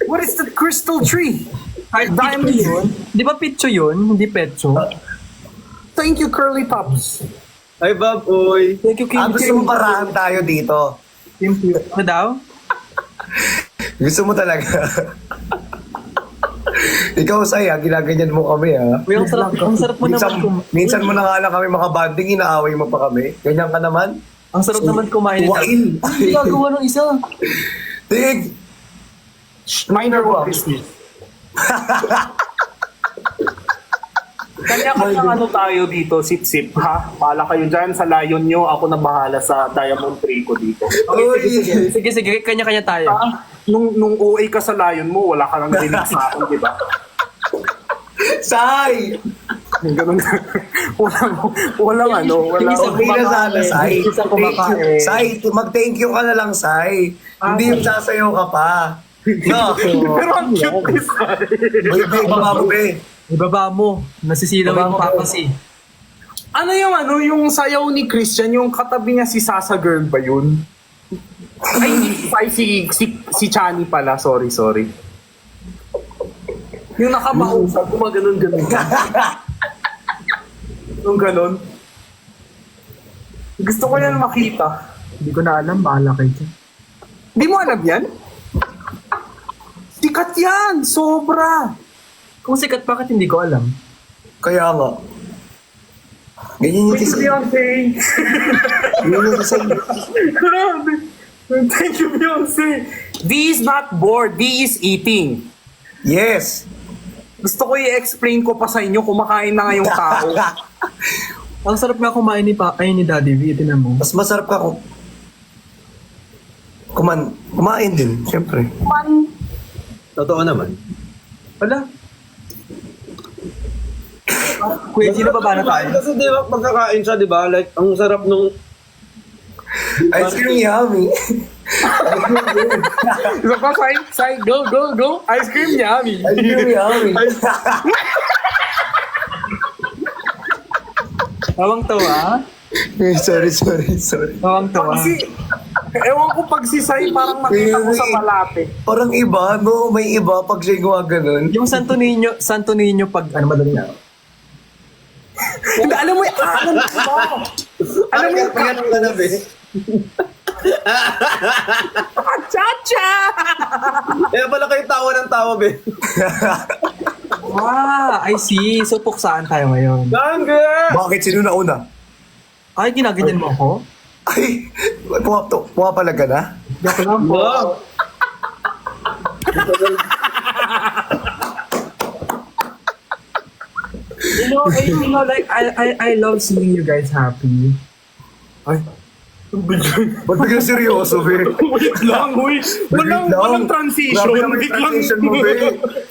What is that crystal tree? Kahit Diamond yun. Di ba pitcho yun? Hindi petso. Thank you, Curly Pops. Ay, Bob, oy. Thank you, Kim Gusto mo parahan tayo dito. Kim Teo. Ano daw? Gusto mo talaga. Ikaw, Saya, ginaganyan mo kami, ha? Uy, ang sarap mo naman. Minsan mo na nga lang kami makabanding, inaaway mo pa kami. Ganyan ka naman. Ang sarap naman kumain nito. Wail. Ang gagawa ng isa. Tig! Minor business. Kanya-kanya ano tayo dito, sip-sip, ha? Pala kayo dyan sa lion nyo, ako na bahala sa diamond tree ko dito. Okay, sige. Kanya-kanya tayo. Nung OA ka sa lion mo, wala ka nang narinig sa akin, di ba? Say! Ganun. walang ano, walang Okay na sana, Sai. Hindi siya kumakain. Sai, mag-thank you ka na lang, Sai. Hindi yung sasayaw ka pa. No. Pero ang cute ni Sai. Baba mo, be. Ibaba mo. Nasisilaw yung papas eh. Ano, yung sayaw ni Christian, yung katabi niya si Sasa Girl ba yun? Ay, hindi, Sai, si Chani pala. Sorry. Yung nakabausap, gumaganon-ganon. Yung ganon. Gusto ko yan makita. Hindi ko na alam, bahala kayo dyan. Di mo alam yan? Sikat yan! Sobra! Kung sikat, bakit hindi ko alam? Kaya nga. Ganyan yung si Sai. Beyonce! Ganyan yung si Sai. Grabe! Thank you, Beyonce! D is not bored, D is eating. Yes. Gusto ko i-explain ko pa sa inyo, kumakain na ngayong tao. Ang sarap nga kumain ni Daddy V, tinan mo. Mas masarap ka kung kumain din, syempre. Totoo naman. Wala. Kuya, sino pa ba na tayo? Kasi di ba, pagkakain siya, di ba? Like, ang sarap nung... Ice cream yummy. Isa pa, Sai, go! Ice cream yummy! Ice cream yummy. Tawang tawa. Sorry. Tawang tawa. Ewan ko pag si Sai, parang makita ko sa malate. Parang iba, no? May iba pag siya gumaganon. Yung Santo Niño pag, madaling araw. Hindi, alam mo yung alam mo yung Ganun ka na, be. cha-cha! Kaya pala kayo tawa ng tawa, be. I see. So, puksaan tayo ngayon. Ganga! Bakit? Sino na una? Ay, ginaganyan mo ako? Ay, pumapalaga na? Joke lang po. Wow! You know, like, I love seeing you guys happy. Ay, Ba't biglang seryoso, be? wait lang, wait. Walang transition. Grabe naman yung transition mo, be.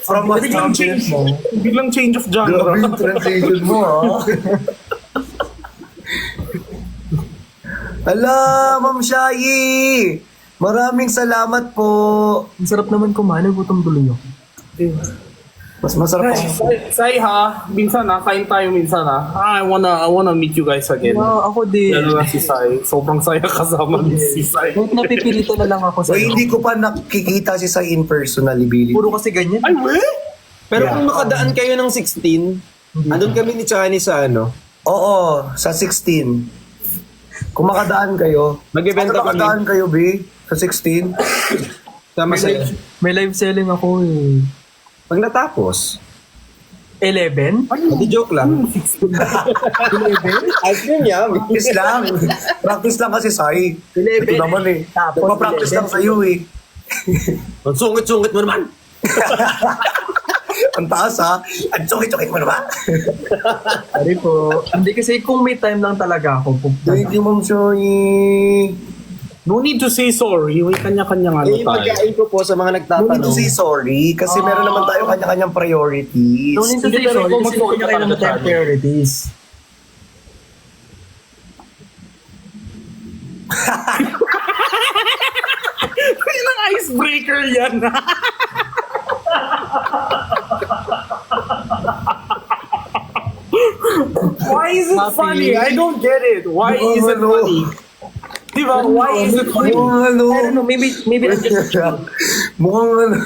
From what Biglang change. Biglang change of genre. Grabe yung transition mo, ha? Ala, Ma'am Shayi! Maraming salamat po. Ang sarap naman kumain, gutom tuloy ako. Mas masarap Ay, ako. Sai ha, minsan ha, kain tayo minsan ha. I wanna meet you guys again. Ako din. Lalo na si Sai. Sobrang saya kasama ni si Sai. Kahit napipilito na lang ako sa So, hindi ko pa nakikita si Sai in personally, Billy. Puro kasi ganyan. Ay, we? Pero kung makadaan kayo ng 16, andun kami ni Chani sa ano, Oo, sa 16. Kung makadaan kayo. Mag-ibenta Saan kami. makadaan kayo, B? Sa 16? sama sa... May live selling ako eh. Pag natapos, 11? hindi joke lang. 11? Ice cream yummy. Practice lang. Practice lang kasi, Sai. 11. Ito naman eh. Tapos Nagpa-practice 11. lang sa'yo eh. Ang sungit-sungit mo naman. Ang taas ha. Ang sukit-sukit mo naman. Sorry po. Hindi kasi kung may time lang talaga ako. Thank you, Ma'am Shayi. No need to say sorry. May kanya-kanyang ano Eh, tayo. mag-ain ko po sa mga No need nagtatanong. to say sorry kasi meron naman tayo kanya-kanyang priorities. Don't need to Hindi, say pero sorry ikaw kasi mag-sorry kanya ka kayo ng talaga, Chani. priorities. Yan ang icebreaker yan. Why is it Happy. funny? I don't get it. Why is it Ano? funny? Diba? Why is it funny? Mukhang ano. I don't know, maybe I'm just... Mukhang ano.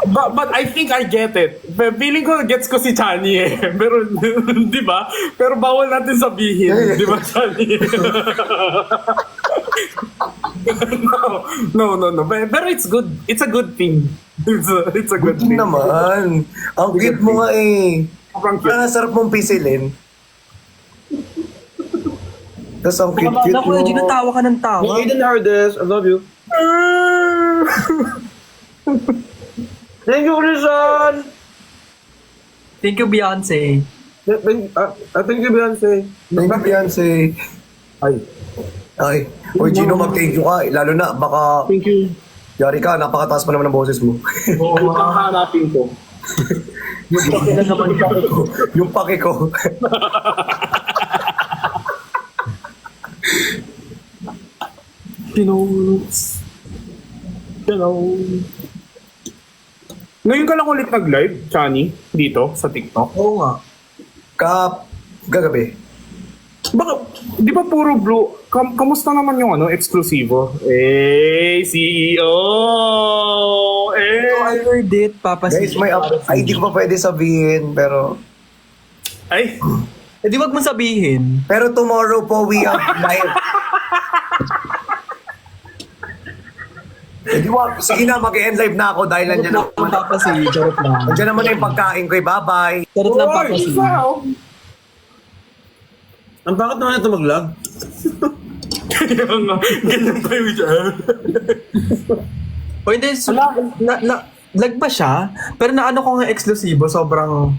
But I think I get it. Feeling ko gets ko si Chani eh. Pero, di ba? Pero bawal natin sabihin. Di ba, Chani? No. Pero it's good. It's a good thing. It's a good Good thing. naman. Ang cute mo nga eh. Sobrang cute. Ang sarap mong pisilin. Tapos ang cute-cute Naku, mo. Eugene, natawa ka ng tawa. Aiden Hardest, I love you. Thank you, Rizal! Thank you, Beyonce. Thank you, Beyonce. Thank you, Beyonce. Ay, Ay. Oy, Gino, mag-thank you ka. Lalo na, baka thank you. yari ka, napakataas pa naman ng boses mo. Oo, hanapin ko. Yung pake na naman ko. Yung pake ko. Pinots. Hello. Ngayon ka lang ulit nag-live, Chani, dito sa TikTok. Oo nga. Gagabi. Baka, di ba puro blue? Kamusta naman yung eksklusibo? CEO! I heard it, Papa Guys, C. may ay, di ko pa pwede sabihin, pero... Ay, Eh di wag mo sabihin. Pero tomorrow po, we have live. Eh, di ba, sige na, mag-end live na ako dahil nandiyan Charot lang, naman. Papa C. Charot lang. Nandiyan naman na yung pagkain ko. Bye-bye. Charot lang, Papa C. Ang bakit naman ito mag-lag? Ganyan tayo dyan. O hindi, lag ba siya? Pero naano ko nga eksklusibo, sobrang...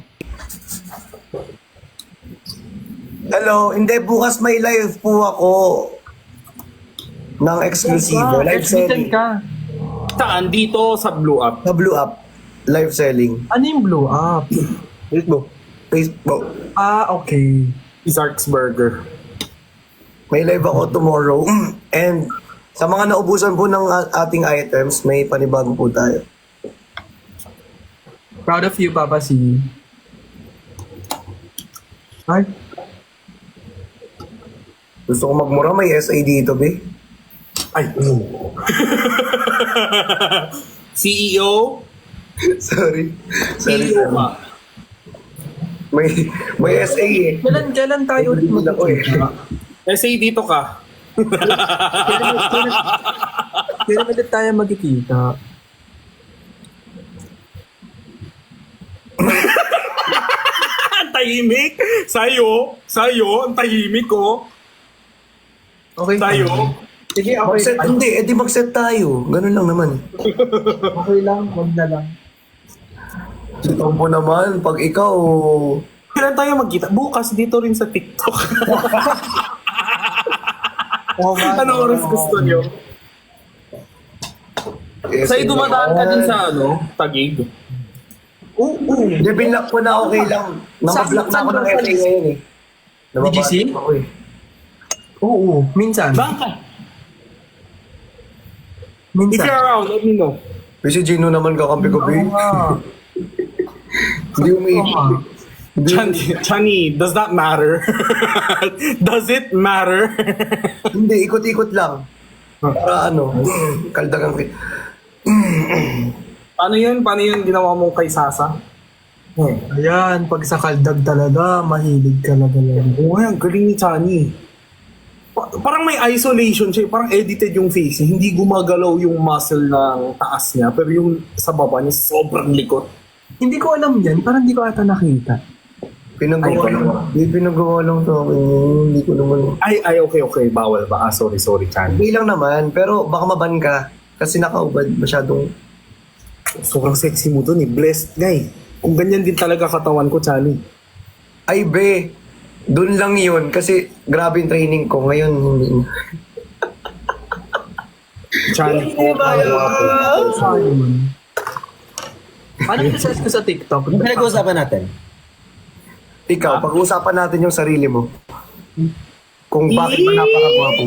Hello, hindi, bukas may live po ako. Ng exclusive. Live selling. ka. Saan? Dito sa Blue Up. Sa Blue Up. Live selling. Ano yung blow up? Facebook. Facebook. Ah, okay. Zark's Burger. May live ako tomorrow. And sa mga naubusan po ng ating items, may panibago po tayo. Proud of you, Papa C. Ay, Gusto ko magmura, may SA dito, be. Ay, CEO? Sorry. Sorry. CEO ka. May SA eh. kailan tayo ulit Hindi ako eh. Say dito ka. Kailan ulit tayo magkikita? Ang tahimik. Sa'yo, ang tahimik ko. Okay. Sa'yo. Sige, Mag-set, hindi, edi mag-set tayo. Ganun lang naman. Okay lang, wag na lang. Ito po naman, pag ikaw... Kailan tayo magkita? Bukas dito rin sa TikTok. Ano oras gusto nyo? Sa'yo dumadaan ka din sa Taguig. Hindi, binlock ko na okay lang. Nakablock na ako ng FA ngayon eh. BGC? Nabablock ako eh. Oo, minsan. Bakit? If Minsan. you're around, let me know. Kasi Gino naman kakampi ko, be. Hindi umiikot. Chani, does that matter? Does it matter? Hindi, ikot-ikot lang. Para kaldagang fit. Paano yun? Paano yun ginawa mo kay Sasa? Ayan, pag sa kaldag talaga, mahilig ka talaga lang. Oo, ang galing ni Chani. Parang may isolation siya. Parang edited yung face niya. Hindi gumagalaw yung muscle ng taas niya. Pero yung sa baba niya, sobrang likot. Hindi ko alam yan, parang hindi ko ata nakita. Pinagawa lang. Hindi, pinagawa lang sa akin. Hindi ko naman. Ay, okay. Bawal ba? Sorry, Chani. Hindi lang naman, pero baka maban ka. Kasi nakaubad masyadong... Sobrang sexy mo dun eh. Blessed nga eh. Kung ganyan din talaga katawan ko, Chani. Ay, be. Doon lang yun. Kasi grabe yung training ko. Ngayon, hindi. Chani. Ano yung search ko sa TikTok? Ano pinag-uusapan natin? Ikaw, pag-uusapan natin yung sarili mo. Kung bakit ba napakagwapo.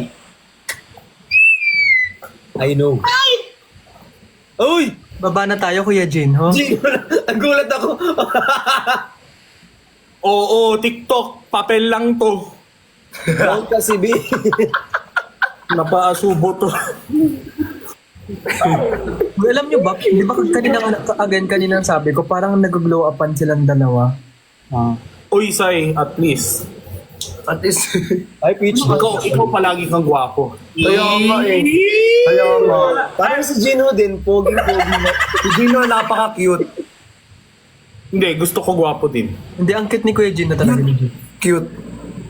I know. Uy! Baba na tayo, Kuya Jin, ho? Ang gulat ako. Oo, TikTok. Papel lang to. Huwag kasi, B. Napaasubo to. Alam nyo ba, di ba kanina sabi ko, parang nag-glow upan silang dalawa. Uy, Sai, at least. At least, Ay, Peach. Ikaw palagi kang gwapo. kaya nga eh. Kaya nga. Parang si Gino din. Pogi-pogi na. Si Gino napaka-cute. Hindi, gusto ko gwapo din. Hindi, ang cute ni Kuya Jin na talaga ni Jin. Cute.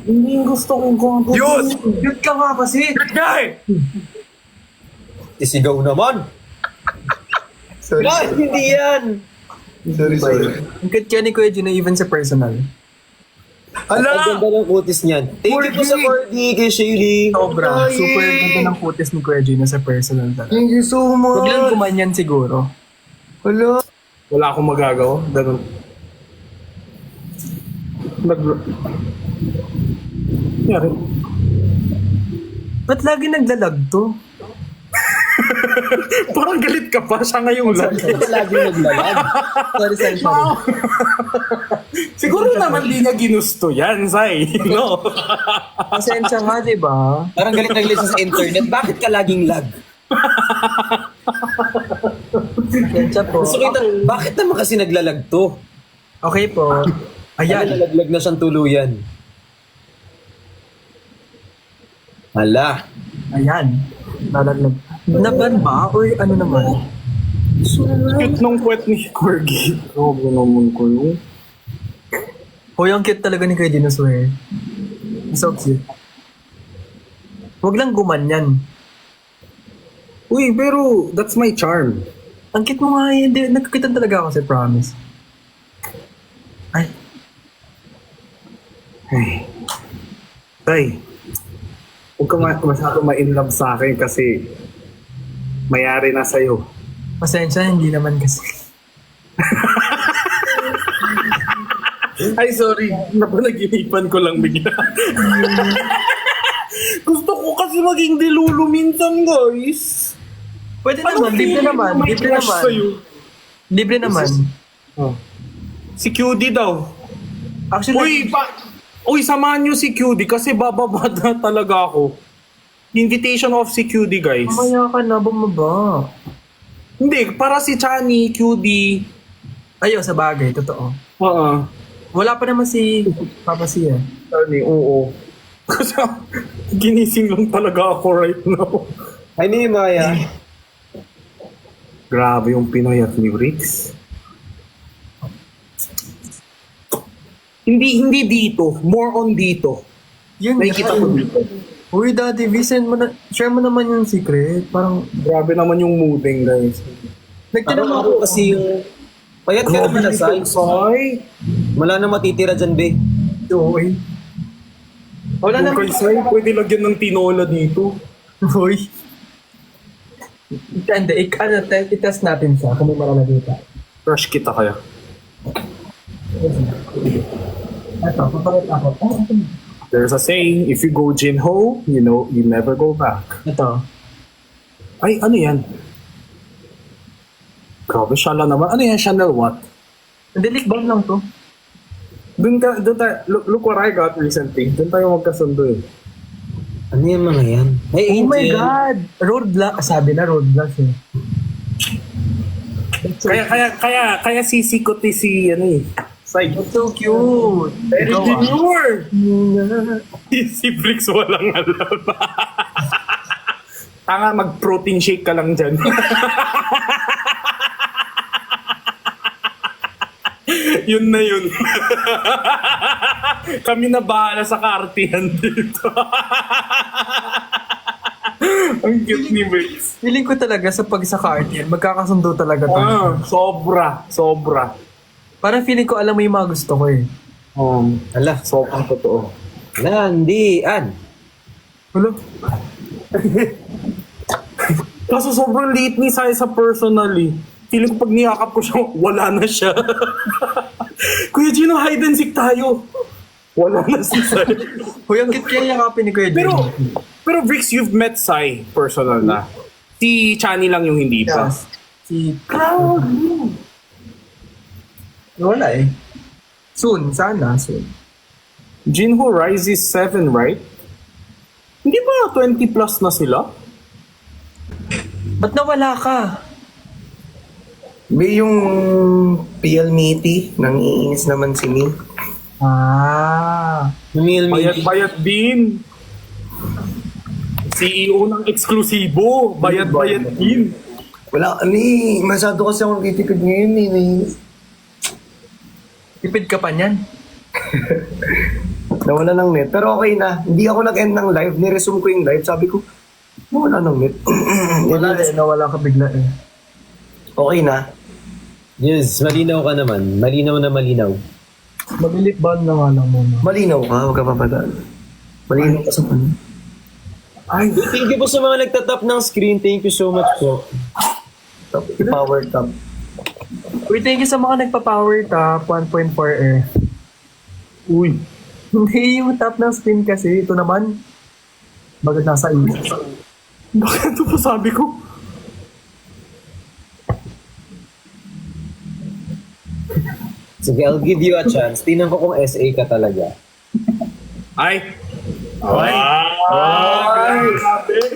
Hindi gusto ko gwapo. Cute! Cute ka nga kasi! Cute guy! Isigaw naman. Sorry. Ay, hindi yan. Sorry. Ang cute kaya ni Kuya Jin na even sa personal. Ang Hala! ganda ng kutis niyan. Thank you po sa 4D kay Shaylee. Sobra. Ay! Super ganda ng kutis ni Kuya Jin na sa personal talaga. Thank you so Huwag lang much. kumanyan siguro. Hala. Wala akong magagawa. Ganun. Yari. Ba't lagi naglalag to? Parang galit ka pa, siya ngayong lag. Lagi naglalag. Sorry. Siguro naman di niya ginusto yan, Sai. No? Pasensya nga, di ba? Parang galit na galit sa internet. Bakit ka laging lag? Pasensya po. Gusto kita, bakit naman kasi naglalag to? Okay po. Ayan. Ayan. Nalaglag na siyang tuluyan. Hala. Ayan. Nalaglag. Naban ba? Uy, ano naman? Cute nung puwet ni Corgi. Grabe naman ko yun. Hoy, ang cute talaga ni Kuya Dinosaur. So cute. Huwag lang gumanyan. Uy, pero that's my charm. Ang cute mo nga, hindi. Nagkakitan talaga ako sa promise. Ay, Ay. Tay, huwag ka masyado ma-inlove sa akin kasi mayari na sa'yo. pasensya, hindi naman kasi. Ay, sorry. Napanaginipan ko lang bigla. Gusto ko kasi maging dilulu minsan, guys. Pwede naman, libre naman. May Libre crush naman. sa'yo. Libre naman. Si QD daw. Actually, Uy, samahan niyo si QD kasi bababa na talaga ako. Invitation of si QD, guys. mamaya ka na, bumaba. Hindi, para si Chani, QD. Ayo, sa bagay, totoo. Oo. Wala pa naman si Papa Sia. Chani, oo. Kasi ginising lang talaga ako right now. Ay, ni Maya. Grabe yung pinayat ni Rix. Hindi dito. More on dito. Yun, Nakikita ko dito. Uy, Daddy V, share mo naman yung secret. Parang, Grabe naman yung moving, guys. nagtanong ako Araw-araw kasi yung... Payat ka naman na size. Sai. Wala na matitira dyan, be. Uy. Wala Yung naman. kay Sai, pwede lagyan ng tinola dito. Uy. Hindi, i-test natin siya kung may malalagay ka. Crush kita kaya. Ito, papakita ako. There's a saying, if you go Jinho, you know, you never go back. Ito. Ay, ano yan? Grabe, Shala naman. Ano yan, Chanel what? Hindi, lick bomb lang to. Doon tayo, look what I got recently. Doon tayo magkasundo eh. Ano yung mga yan? Hey, Oh my Angel. God! Roadblock. Sabi na roadblock eh. That's so, Kaya sisikot si, ano eh. Sai. that's so cute. Very Ikaw, demure! ah. Si Brix walang alam. Tanga, mag-protein shake ka lang dyan. Yun na yun. Kami na bahala sa kartihan dito. Ang cute ni Brix. Feeling ko talaga sa pagsaka-art yan, magkakasundo talaga to. Sobra. Parang feeling ko alam mo yung mga gusto ko eh. Ala, Sobrang totoo. landian. Hello? Kaso sobrang liit ni Sai sa personally. Feeling ko pag niyakap ko siya, wala na siya. Kuya Gino, hide and seek tayo. Wala na si Sai. Hoy, ang cute kaya yakapin ni Kuya Jun. Pero Brix, you've met Sai personal na. Si Chani lang yung hindi pa. Yes. Si wala eh. Soon, sana, soon. Jinho Rises 7, right? Hindi ba 20 plus na sila? Ba't nawala ka? May yung PL Meaty, nang iinis naman si Mi. Ah. Meal me. Bayad din. CEO ng eksklusibo. Bayad din. Wala, masyado kasi akong titipid ngayon eh. Naiinis. Tipid ka pa niyan. Nawala ng net. Pero okay na. Hindi ako nag-end ng live. Niresume ko yung live. Sabi ko, nawala ng net. Wala eh, nawala ka bigla eh. Okay na. Yes, malinaw ka naman. Malinaw na malinaw. Mabilit ba na nga lang muna? Malinaw ka. Huwag ka papadaan. Malinaw ka sa pan. Ay, thank you po sa mga nagtatap ng screen. Thank you so much po. Power tap. Uy, thank you sa mga nagpa-power tap 1.4 eh. Uy. Hindi yung top ng screen kasi. Ito naman. Bakit nasa iyo? Bakit ito pa sabi ko? Sige, I'll give you a chance. Tingnan ko kung SA ka talaga. Ay.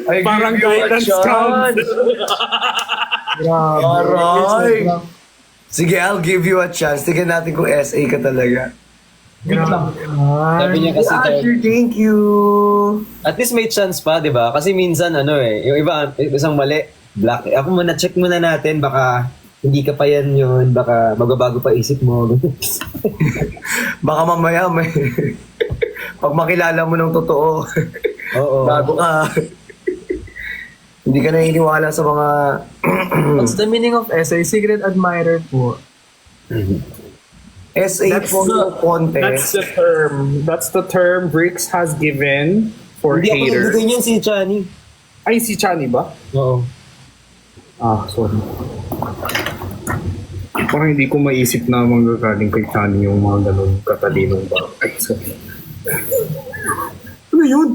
I Parang give you a guidance chance. count. Grabe. Aray! Sige, I'll give you a chance. Tignan natin kung SA ka talaga. Sabi niya kasi Arthur, thank you. at least may chance pa, di ba? Kasi minsan, yung iba, isang mali, black. Ako muna, check muna natin, baka hindi ka pa yan yun, baka magbabago pa isip mo. Baka mamaya may... Pag makilala mo ng totoo, Oo. bago ka. Hindi ka naniniwala sa mga... What's the meaning of SA? Secret admirer po. SA po That's yung contest. the term. That's the term Bricks has given for Hindi ako haters. nagbigay niyan si Chani. Ay, si Chani ba? Oo. Ah, sorry. Parang hindi ko maisip na manggagaling kay Chani yung mga ganun katalinong ba. Ay, sorry. Ano yun?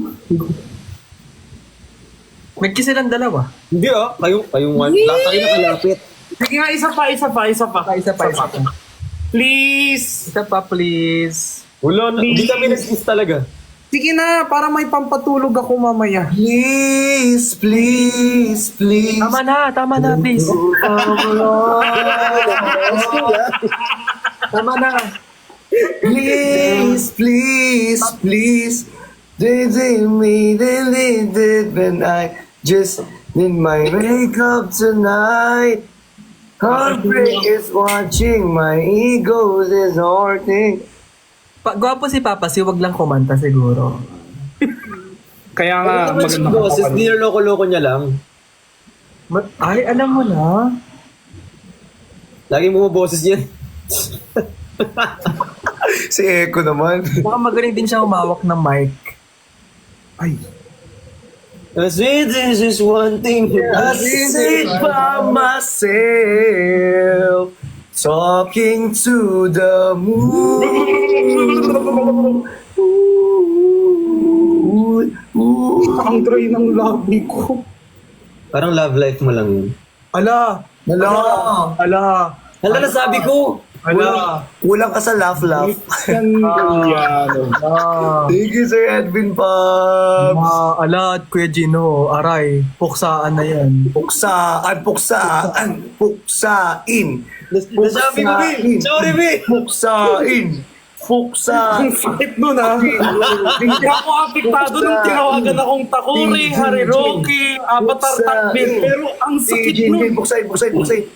Nagkiss silang dalawa. Hindi kayong one. Lahat tayo nakalapit. Sige nga, isa pa. Isa pa. Please! Isa pa, please. Wala na, hindi kami nag-kiss talaga. Sige na, para may pampatulog ako mamaya. Please, please, please. Tama na, please. Tama na. Please, please, please. Did me, did when I just did my makeup tonight. Heartbreak is watching, my ego is hurting. Gwapo si Papa, si wag lang kumanta siguro. Kaya nga, Ano naman si maganda boses, ako. niloloko-loko niya lang. Ay, alam mo na. Laging bumaboses yan. Si Eko naman. Baka magaling din siya humawak ng mic. Ay, This is one thing I sit by myself, talking to the moon. ang dry ng labi ko. Parang love life mo lang yun. Ala! Hala, Nasabi ko! kulang ka sa laugh. Yan, yan. Thank you, Sir Edwin Pabs. Ala at Kuya Gino, aray, puksaan na yan. Puksaan. Nasabi ko, B! Sorry, B! Puksain. Ang sakit nun, ha? Hindi ako apektado nung tinawagan akong Takuri, Hariroki, Avatar Takbin. Pero ang sakit nun. Puksain.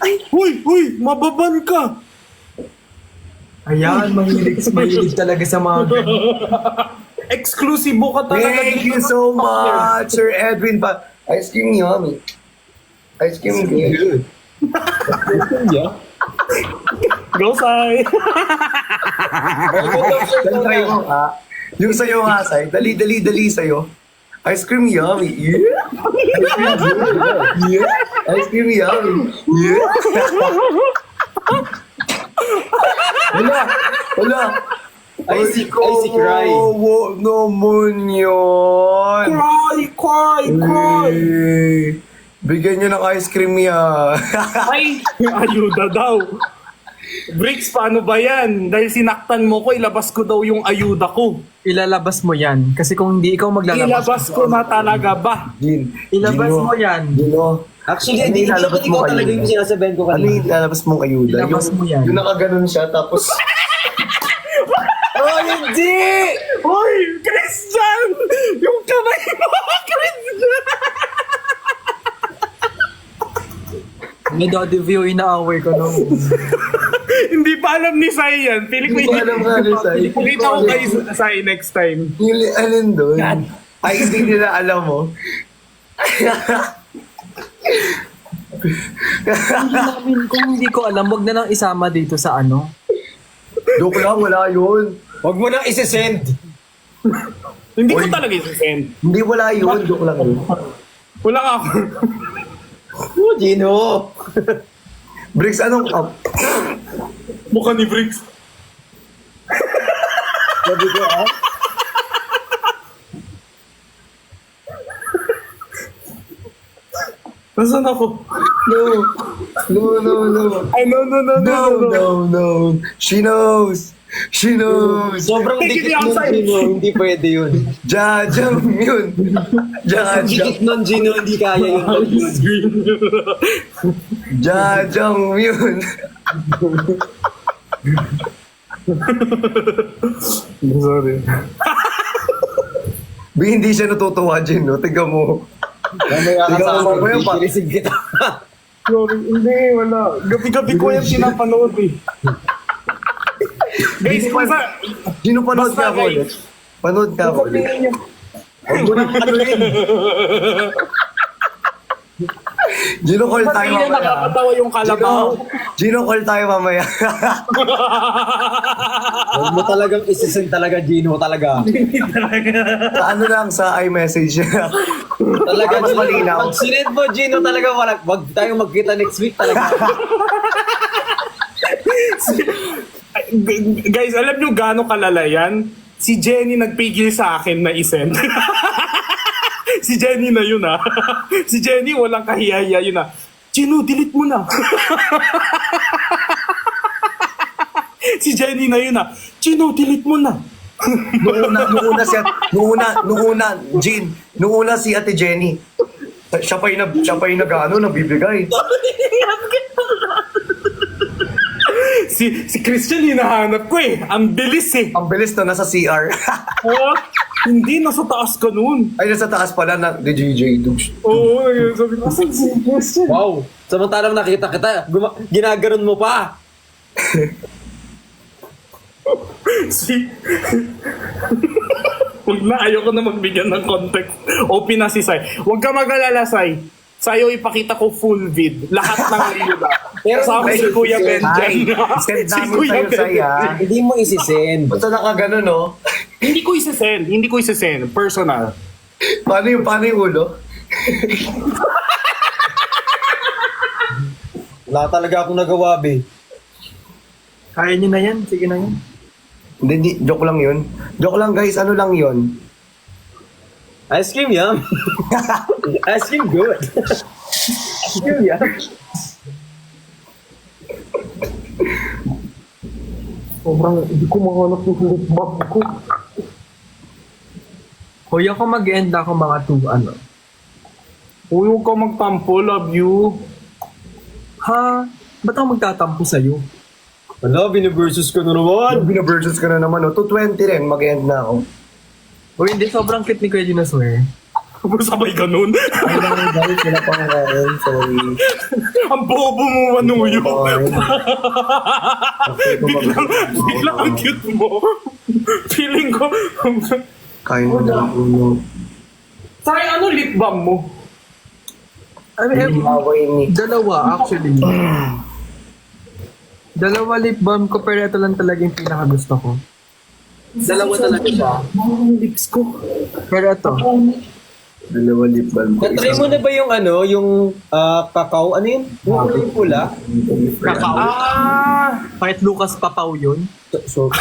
Ay, Huy, mababan ka. Ayan, mahilig talaga sa mga Eksklusibo ka talaga. thank you so much, Sir Edwin Pabs. Ice cream yummy. Ice cream good. Go, Sai. Try mo ha. Yung sa'yo nga, Sai. Dali sa'yo. Ice cream yummy. Yeah. Ice cream yummy. Yeah. Wala. Icy cry. Wag naman yun. Cry. Eh, bigyan nyo ng ice cream yan. Ay, ayuda daw. Bricks, paano ba yan? Dahil sinaktan mo ko, ilabas ko daw yung ayuda ko. ilalabas mo yan. Kasi kung hindi ikaw maglalabas, Ilabas ko na talaga ba? ilabas Gino. mo yan. Gino. Actually, Ano hindi yung lalabas mo ikaw talaga ayuda? yung sinasabihan ko Ano kanina. yung lalabas mong ayuda? Ilabas mo yan. Yung nakaganon siya, tapos... Oh, hindi! Hoy, Christian! Yung kamay mo, Christian! May Dodi View, ina-away ko nung. Hindi pa alam ni Sai yan. Piling Hindi ko alam nga rin, Sai. Pakita ko kay Sai next time. Yung alin doon? Ay, hindi nila alam mo. Kung hindi ko alam, wag na lang isama dito sa ano. Joke lang, wala yun. Huwag mo nang isi-send. Hindi ko talaga isi-send. Hindi, wala yun. Joke lang yun. Wala nga ako. Oh, Gino. Bricks, anong... Mukha ni Bricks. Sabi ko, ah? Nasaan ako? No. Ay, no. No. She knows. Sobrang Take it dikit nun, outside. Gino. Hindi pwede yun. Jajang yun. Ang dikit nun, Gino. Hindi kaya yun. Jajang yun. Sorry. Hindi siya natutuwa, Jin, no? Tignan mo. Mamaya ka Ikaw, sa akin. mamaya pa. Kikilisig kita. Sorry, hindi, wala. Gabi-gabi ko yung pinapanood eh. Guys, kung sa... Sino panood Basta, ka ako guys. ulit? Panood ka ako ulit. Huwag mo nang anuin. Gino, call tayo Hindi mamaya. nakakatawa yung kalabaw. Gino, call tayo mamaya. Huwag mo talagang isisend talaga, Gino. Talaga. Sa ano lang, sa iMessage. Talaga, Mas Gino. malinaw. Pag sinend mo, Gino, talaga wag tayong magkita next week talaga. Guys, alam nyo gaano kalala yan? Si Jenny nagpigil sa akin na isend. Si Jenny na yun ah. Si Jenny walang kahiya yun ah. Gino, delete mo na. Si Jenny na yun ah. Gino, delete mo na. Nung una si Ate Jenny. Siya pa yung nabibigay. Si Christian hinahanap ko eh. Ang bilis eh. Ang bilis na nasa CR. Oh, hindi, nasa taas ka nun. Ay, nasa taas pala na DJ Douche. Oo, sabi ko, asan si Christian? Wow. Samantalang nakita kita, ginaganon mo pa. Si... Huwag na, ayoko na magbigyan ng context. Open na si Sai. Huwag ka mag-alala, Sai. Sa'yo ipakita ko full vid. Lahat ng ayuda. Pero Kasama si Kuya Ben dyan. Send Si namin Kuya sa'yo, Ben. Say, ah. Hindi mo isisend. Basta nakaganon, no? Hindi ko isasend. Personal. Paano yung ulo? Wala talaga akong nagawa, be. Kaya niyo na yan. Sige na yan. Hindi, joke lang yun. Joke lang, guys. Ano lang yun? Ice cream, yum. Ice cream, good. Ice cream, yum. Sobrang, hindi ko mahanap yung lip balm ko. Hoy, ako mag-end ako mga 2, ano. Uy, huwag ka magtampo. Love you. Ha? Ba't ako magtatampo sa'yo? Wala, biniversus ko na naman. Binaversus ka na naman, no? 220 rin, mag-end na ako. Hoy, hindi. Sobrang cute ni Kuya Gino, swear. Sabay ganun. Ay, lang, guys. Wala pang kain. Sorry. Ang bobo mo, Manuyo. Biglang ang cute mo. Feeling ko. Kain mo na ako, no? Say, ano lip balm mo? Ano, Away ni. dalawa, actually. Dalawa lip balm ko, pero ito lang talaga yung pinakagusto ko. Dalawa talaga siya. Ang lips ko. Pero ito, Dalawa lip balm ko. Na-try mo na ba yung ano, yung kakao? Ano yun? Yung pula? kakao. Kahit Lucas Papaw yun. So,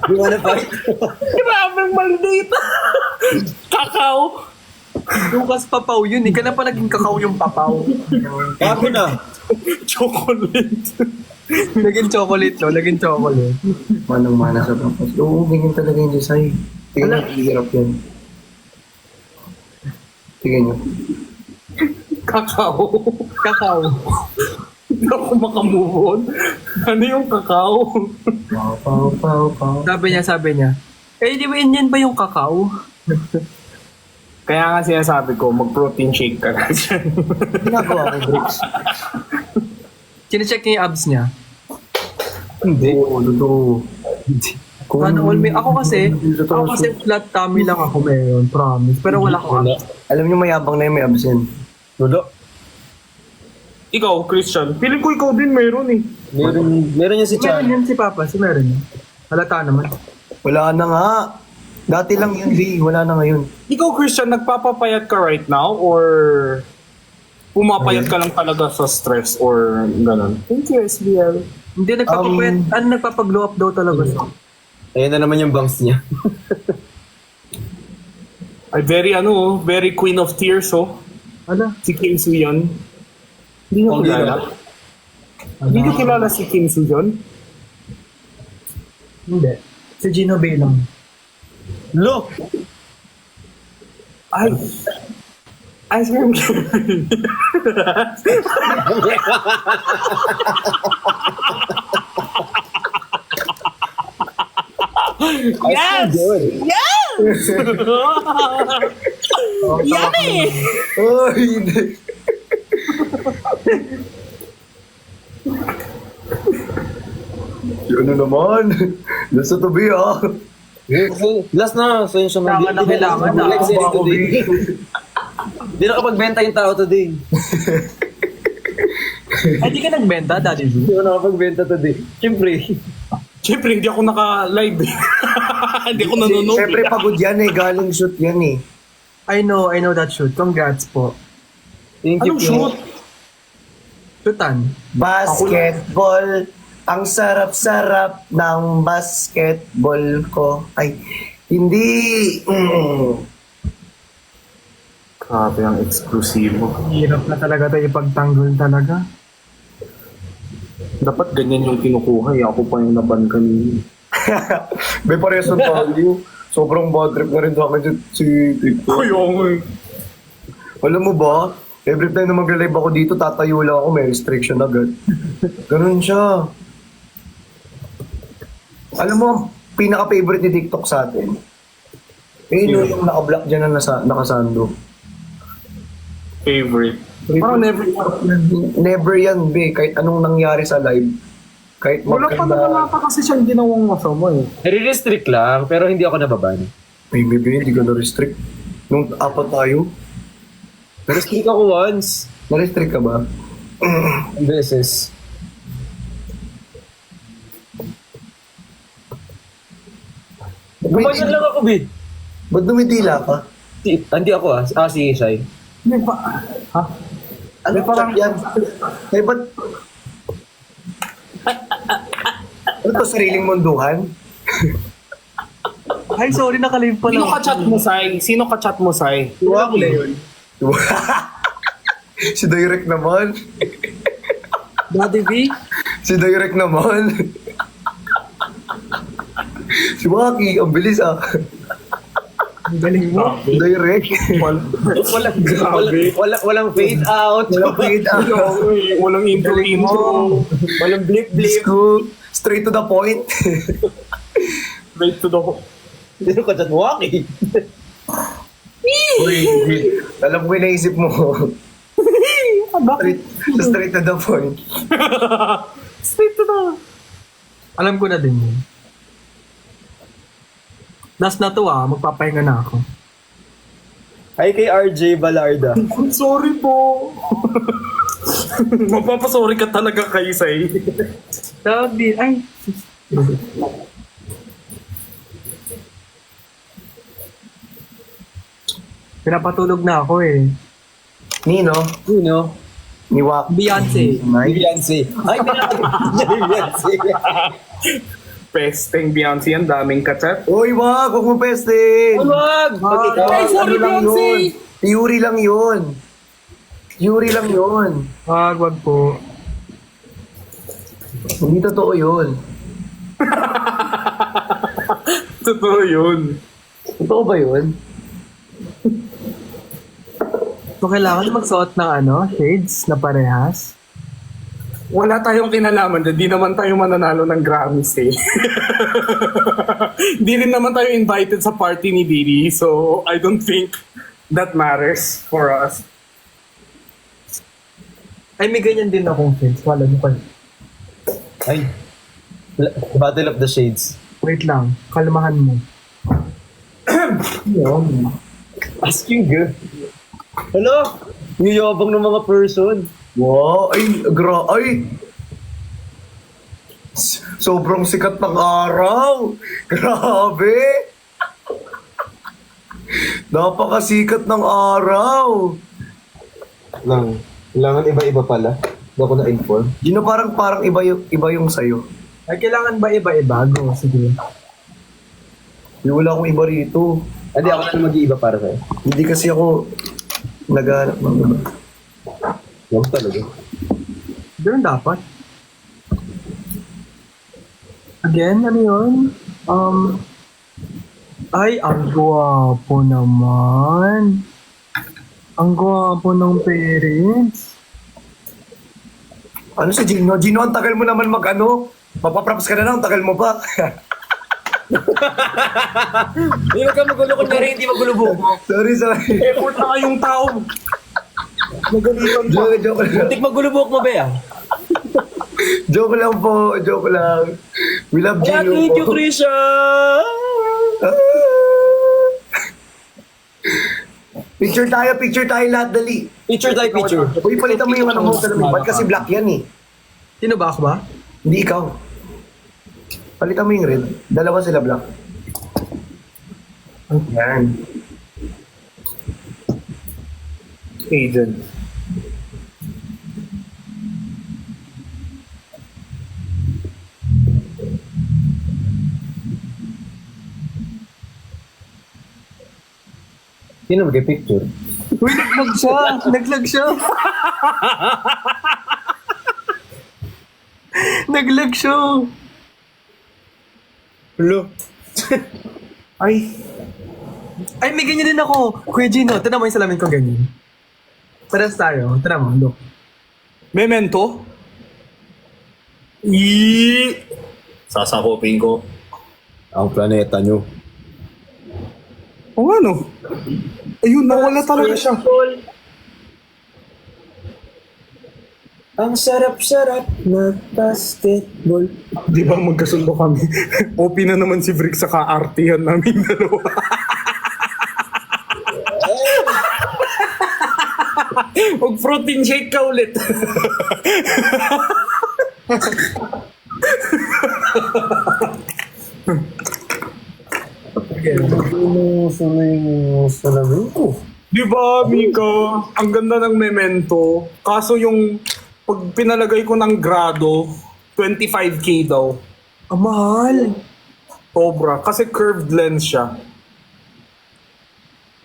you wanna fight? Grabe, maldita. Kakao. Lucas Papaw yun. Hindi ka na pa naging kakao yung papaw. Bago na. Chocolate. Naging chocolate, no? Naging chocolate. Manang-mana sa papas. Oo, ganyan talaga yung design. Tingnan nyo, hirap yan. Tingnan nyo. Kakao. Kakao. Hindi ako makamove on. Ano yung kakao? Pau. Sabi niya, eh, di ba yan ba yung kakao? Kaya nga sinasabi ko, mag-protein shake ka na dyan. Ginagawa ko, Brooks. Chine-check niya yung abs niya. Hindi. Oo, totoo. Sana all may, ako kasi flat tummy lang ako meron, promise. Pero wala ko abs. Alam nyo, mayabang na yung may absent. Wala. Ikaw, Christian, feeling ko ikaw din mayroon eh. Meron yan si Meron Chan. yan si Papa, si meron yan. Halata naman. Wala na nga. Dati lang yun, Lee. Wala na ngayon. Ikaw, Christian, nagpapapayat ka right now or pumapayat ka lang talaga sa stress or ganun? Thank you, SBL. Hindi, nagpapag-glow up daw talaga siya. Ayan na naman yung bangs niya. Ay, very queen of tears, oh. Ala, Si Kim Soo-yeon. Hindi nyo Hindi kilala? Hindi nyo kilala si Kim Soo-yeon? hindi. Si Gino Bay lang. Look! Ay, sir. Yes! Good. Yan eh! Ay, hindi. Ano naman? Nasa tabi ah. Last na, so yun siya Kailangan na kailangan na. Like Ako today. Di na kapagbenta yung tao today. Ay, di ka nagbenta, Daddy Z? Di ko nakapagbenta today. Siyempre. Siyempre, hindi ako naka-live. Hindi ako nanonood. Siyempre pagod yan eh. Galing shoot yan eh. I know that shoot. Congrats po. Thank you. Anong shoot? Shootan. Basketball. Ang sarap-sarap ng basketball ko. Ay, hindi. Grabe ang eksklusibo. Hirap na talaga tayo ipagtanggol talaga. Dapat ganyan yung kinukuha. Ako pa yung naban kanina. May parehas ng value. Sobrang bad trip na rin sa akin dyan si TikTok. Alam mo ba, every time na mag-live ako dito, tatayo lang ako, may restriction agad. Ganun siya. Alam mo, pinaka-favorite ni TikTok sa atin. Yung naka-block dyan na nakasando. Favorite. Parang never. Never yan, be. Kahit anong nangyari sa live. Kahit Wala pa kasi siyang ginawang masama eh. Nare-restrict lang, pero hindi ako nababan. Ay, baby, hindi ka na-restrict. Nung apat tayo, Na-restrict ako once. na-restrict ka ba? Ang beses. Gumanyan lang ako, Bid. Ba't dumitila ka? Hindi ako si Shai. Ano parang yan? Ay, ba't? Ano to, sariling munduhan? Ay, sorry, nakalive pa Sino lang. ka-chat mo, Sai? Sino ka-chat mo, Sai? Wala yun. Si Direk naman. Daddy V? Si Direk naman. Si Waki, ang bilis ah. Ang galing mo. Direk. Walang fade out. Walang fade out. Walang intro. Walang blip. School. Straight to the point. Right to the... Sino ka dyan? Waki. Uy, alam ko yung naisip mo. Straight to the point. Straight to the... Alam ko na din yun. Last na to magpapahinga na ako. Hi kay RJ Balarda. Sorry po. Mapapasorry ka talaga kay Sai. Sabi, ay. Pinapatulog na ako eh. Nino? Sino? Ni Waki. Beyonce. Beyonce. Ay, Beyonce. Pesteng Beyonce yan, daming kachat. Uy, wag mo pestin. Wag! Pag ikaw. Ay, sorry, Ano lang Beyonce. yun? Theory lang yun. Theory lang yun. Wag po. Hindi totoo yun. Totoo yun. Totoo ba yun? So, kailangan magsuot ng shades na parehas. Wala tayong kinalaman dyan. Di naman tayo mananalo ng Grammys eh. Di rin naman tayo invited sa party ni Didi. So, I don't think that matters for us. Ay, may ganyan din akong shades. Wala mo pa. Ay. Battle of the Shades. Wait lang. Kalmahan mo. Yun. Asking good. Hello? Niyabang ng mga person. Wow, ay. Sobrang sikat ng araw. Grabe. Napakasikat ng araw. Kailangan iba-iba pala. Hindi ako na-inform. Gino, parang iba yung sa'yo. Ay, kailangan ba iba-iba? Go, sige. Wala akong iba rito. Hindi ako na mag-iiba para sa'yo. Hindi kasi ako naghahanap ng iba. Huwag talaga. Ganun dapat. Again, ano yun? Ay, ang gwapo naman. Ang gwapo ng parents. Ano si Gino? Gino, ang tagal mo naman mapaprops ka na lang, ang tagal mo pa. Hindi ka magulo ko na rin, hindi magulo mo. sorry. Effort na kayong tao. Nagalitan pa. Joke lang. Muntik magulo buhok mo, Bea. Joke lang po. Joke lang. We love Kaya Gino thank you, po. Krisha! Picture tayo lahat, dali. Picture tayo, picture. Uy, palitan mo yung ano mo, ba't kasi black yan eh. Sino ba ako ba? Hindi ikaw. Palitan mo yung red. Dalawa sila black. Yan. Agent. Sino mag-picture? Uy, naglag siya! Naglag siya! Naglag siya! Hello? Ay. Ay, may ganyan din ako. Kuya Gino, tignan mo yung salamin ko ganyan. Paras tayo. Tignan mo, look. Memento? Sasakopin ko. Ang planeta nyo. O ano? Ayun, nawala talaga siya. Ang sarap-sarap na basketball. Di ba magkasundo kami? OP na naman si Brick sa kaartihan namin dalawa. Mag-protein shake ka ulit. Salamin ko. Di ba, Mika? Ang ganda ng memento. Kaso yung pag pinalagay ko ng grado, 25K daw. Ang mahal. Sobra. Kasi curved lens siya.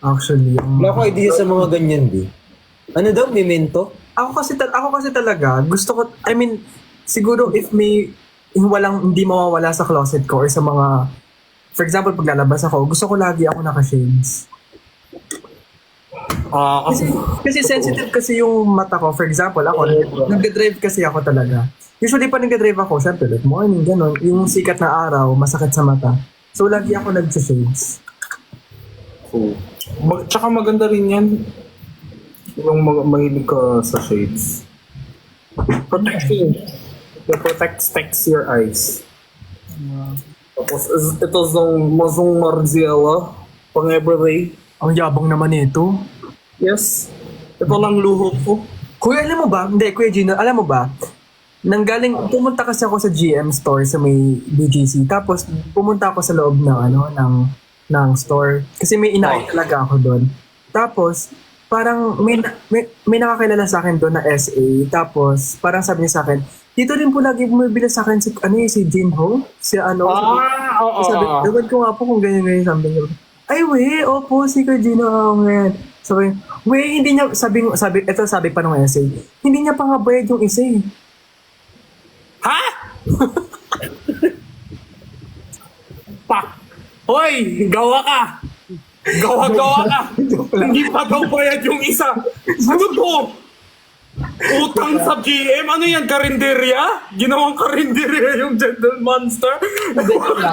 Actually, Wala akong idea sa mga ganyan, di. Ano daw, memento? ako kasi talaga, gusto ko, I mean, siguro if may hindi mawawala sa closet ko or sa mga, for example, pag lalabas ako, gusto ko lagi ako naka-shades. Kasi sensitive kasi yung mata ko. For example, ako, nagdadrive kasi ako talaga. Usually pa nagdadrive ako, syempre, like morning, gano'n. Yung sikat na araw, masakit sa mata. So, lagi ako nag-shades. Tsaka maganda rin yan. Yung mahilig ka sa shades. Protecting. It protects your eyes. Tapos, ito yung Mazong Marziela. Pang everyday. Ang yabang naman nito. Yes. Ito lang luho ko. Kuya, alam mo ba? Hindi, Kuya Gino, alam mo ba? Pumunta kasi ako sa GM store sa may BGC. Tapos, pumunta ako sa loob ng store. Kasi may inaay talaga ako doon. Tapos, parang may nakakilala sa akin doon na SA. Tapos, parang sabi niya sa akin, dito rin po lagi bumibili sa akin si Jinho. Oo. Sabi, dapat ko nga po kung ganyan sabi niya. Ay, opo, si Kuya Gino. Sabi, hindi niya, sabi pa nung essay, hindi niya pa nga bayad yung essay. Ha? Hoy! Gawa ka! Gawa ka! Hindi pa daw bayad yung isa. Ano to? Utang sa GM? Ano yan? Karinderya? Ginawang karinderya yung Gentle Monster?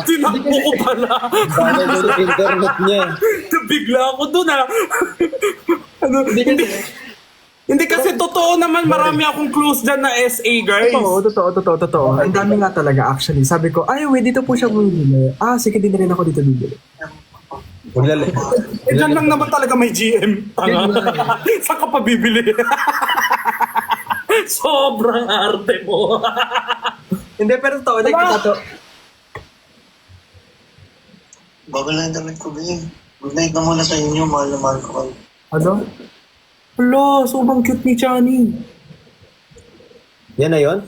Tinakbo ko pala. Bala doon sa internet niya. Bigla ako dun Hindi kasi totoo naman, marami akong clues dyan na SA, guys. Totoo. Ang dami nga talaga actually. Sabi ko, dito po siya bumibili. Sige, din rin ako dito bibili. Dyan lang naman talaga may GM. Saan ka pa bibili? Sobrang arte mo. Hindi, pero totoo. Babalayan damit ko, Bing. Good night na muna sa inyo. Mahal na mahal ko kayo. Ano? Hello, sobrang cute ni Chani. Yan na yun?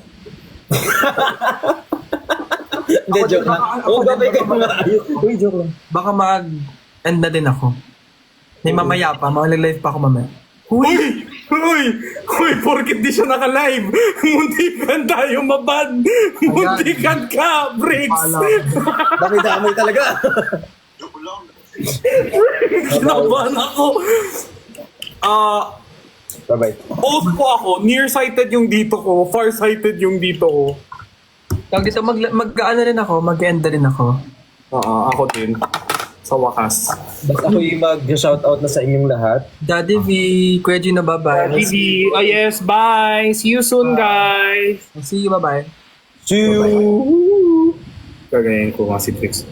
Hindi, Ako din, joke lang. ako Oo, din, gabay kayo baka mag- maayos. Uy, joke lang. Baka mag-end na din ako. May mamaya pa, mag-live pa ako mamaya. Uy! Porkit di siya naka-live. Muntikan tayo maban. Muntikan ka, Briggs. Alam. Dami-dami talaga. Joke lang. Kinabahan ako. Bye-bye. Both po ako. Nearsighted yung dito ko. Farsighted yung dito ko. Tawag dito, mag-ano rin ako, mag-end na rin ako. Ako din. Sa wakas. Basta ako yung mag-shoutout na sa inyong lahat. Daddy V, Kuya Gino, bye-bye. Bibi, yes, bye. See you soon, guys. See you, bye-bye. See you! Gagayin ko nga si Trix.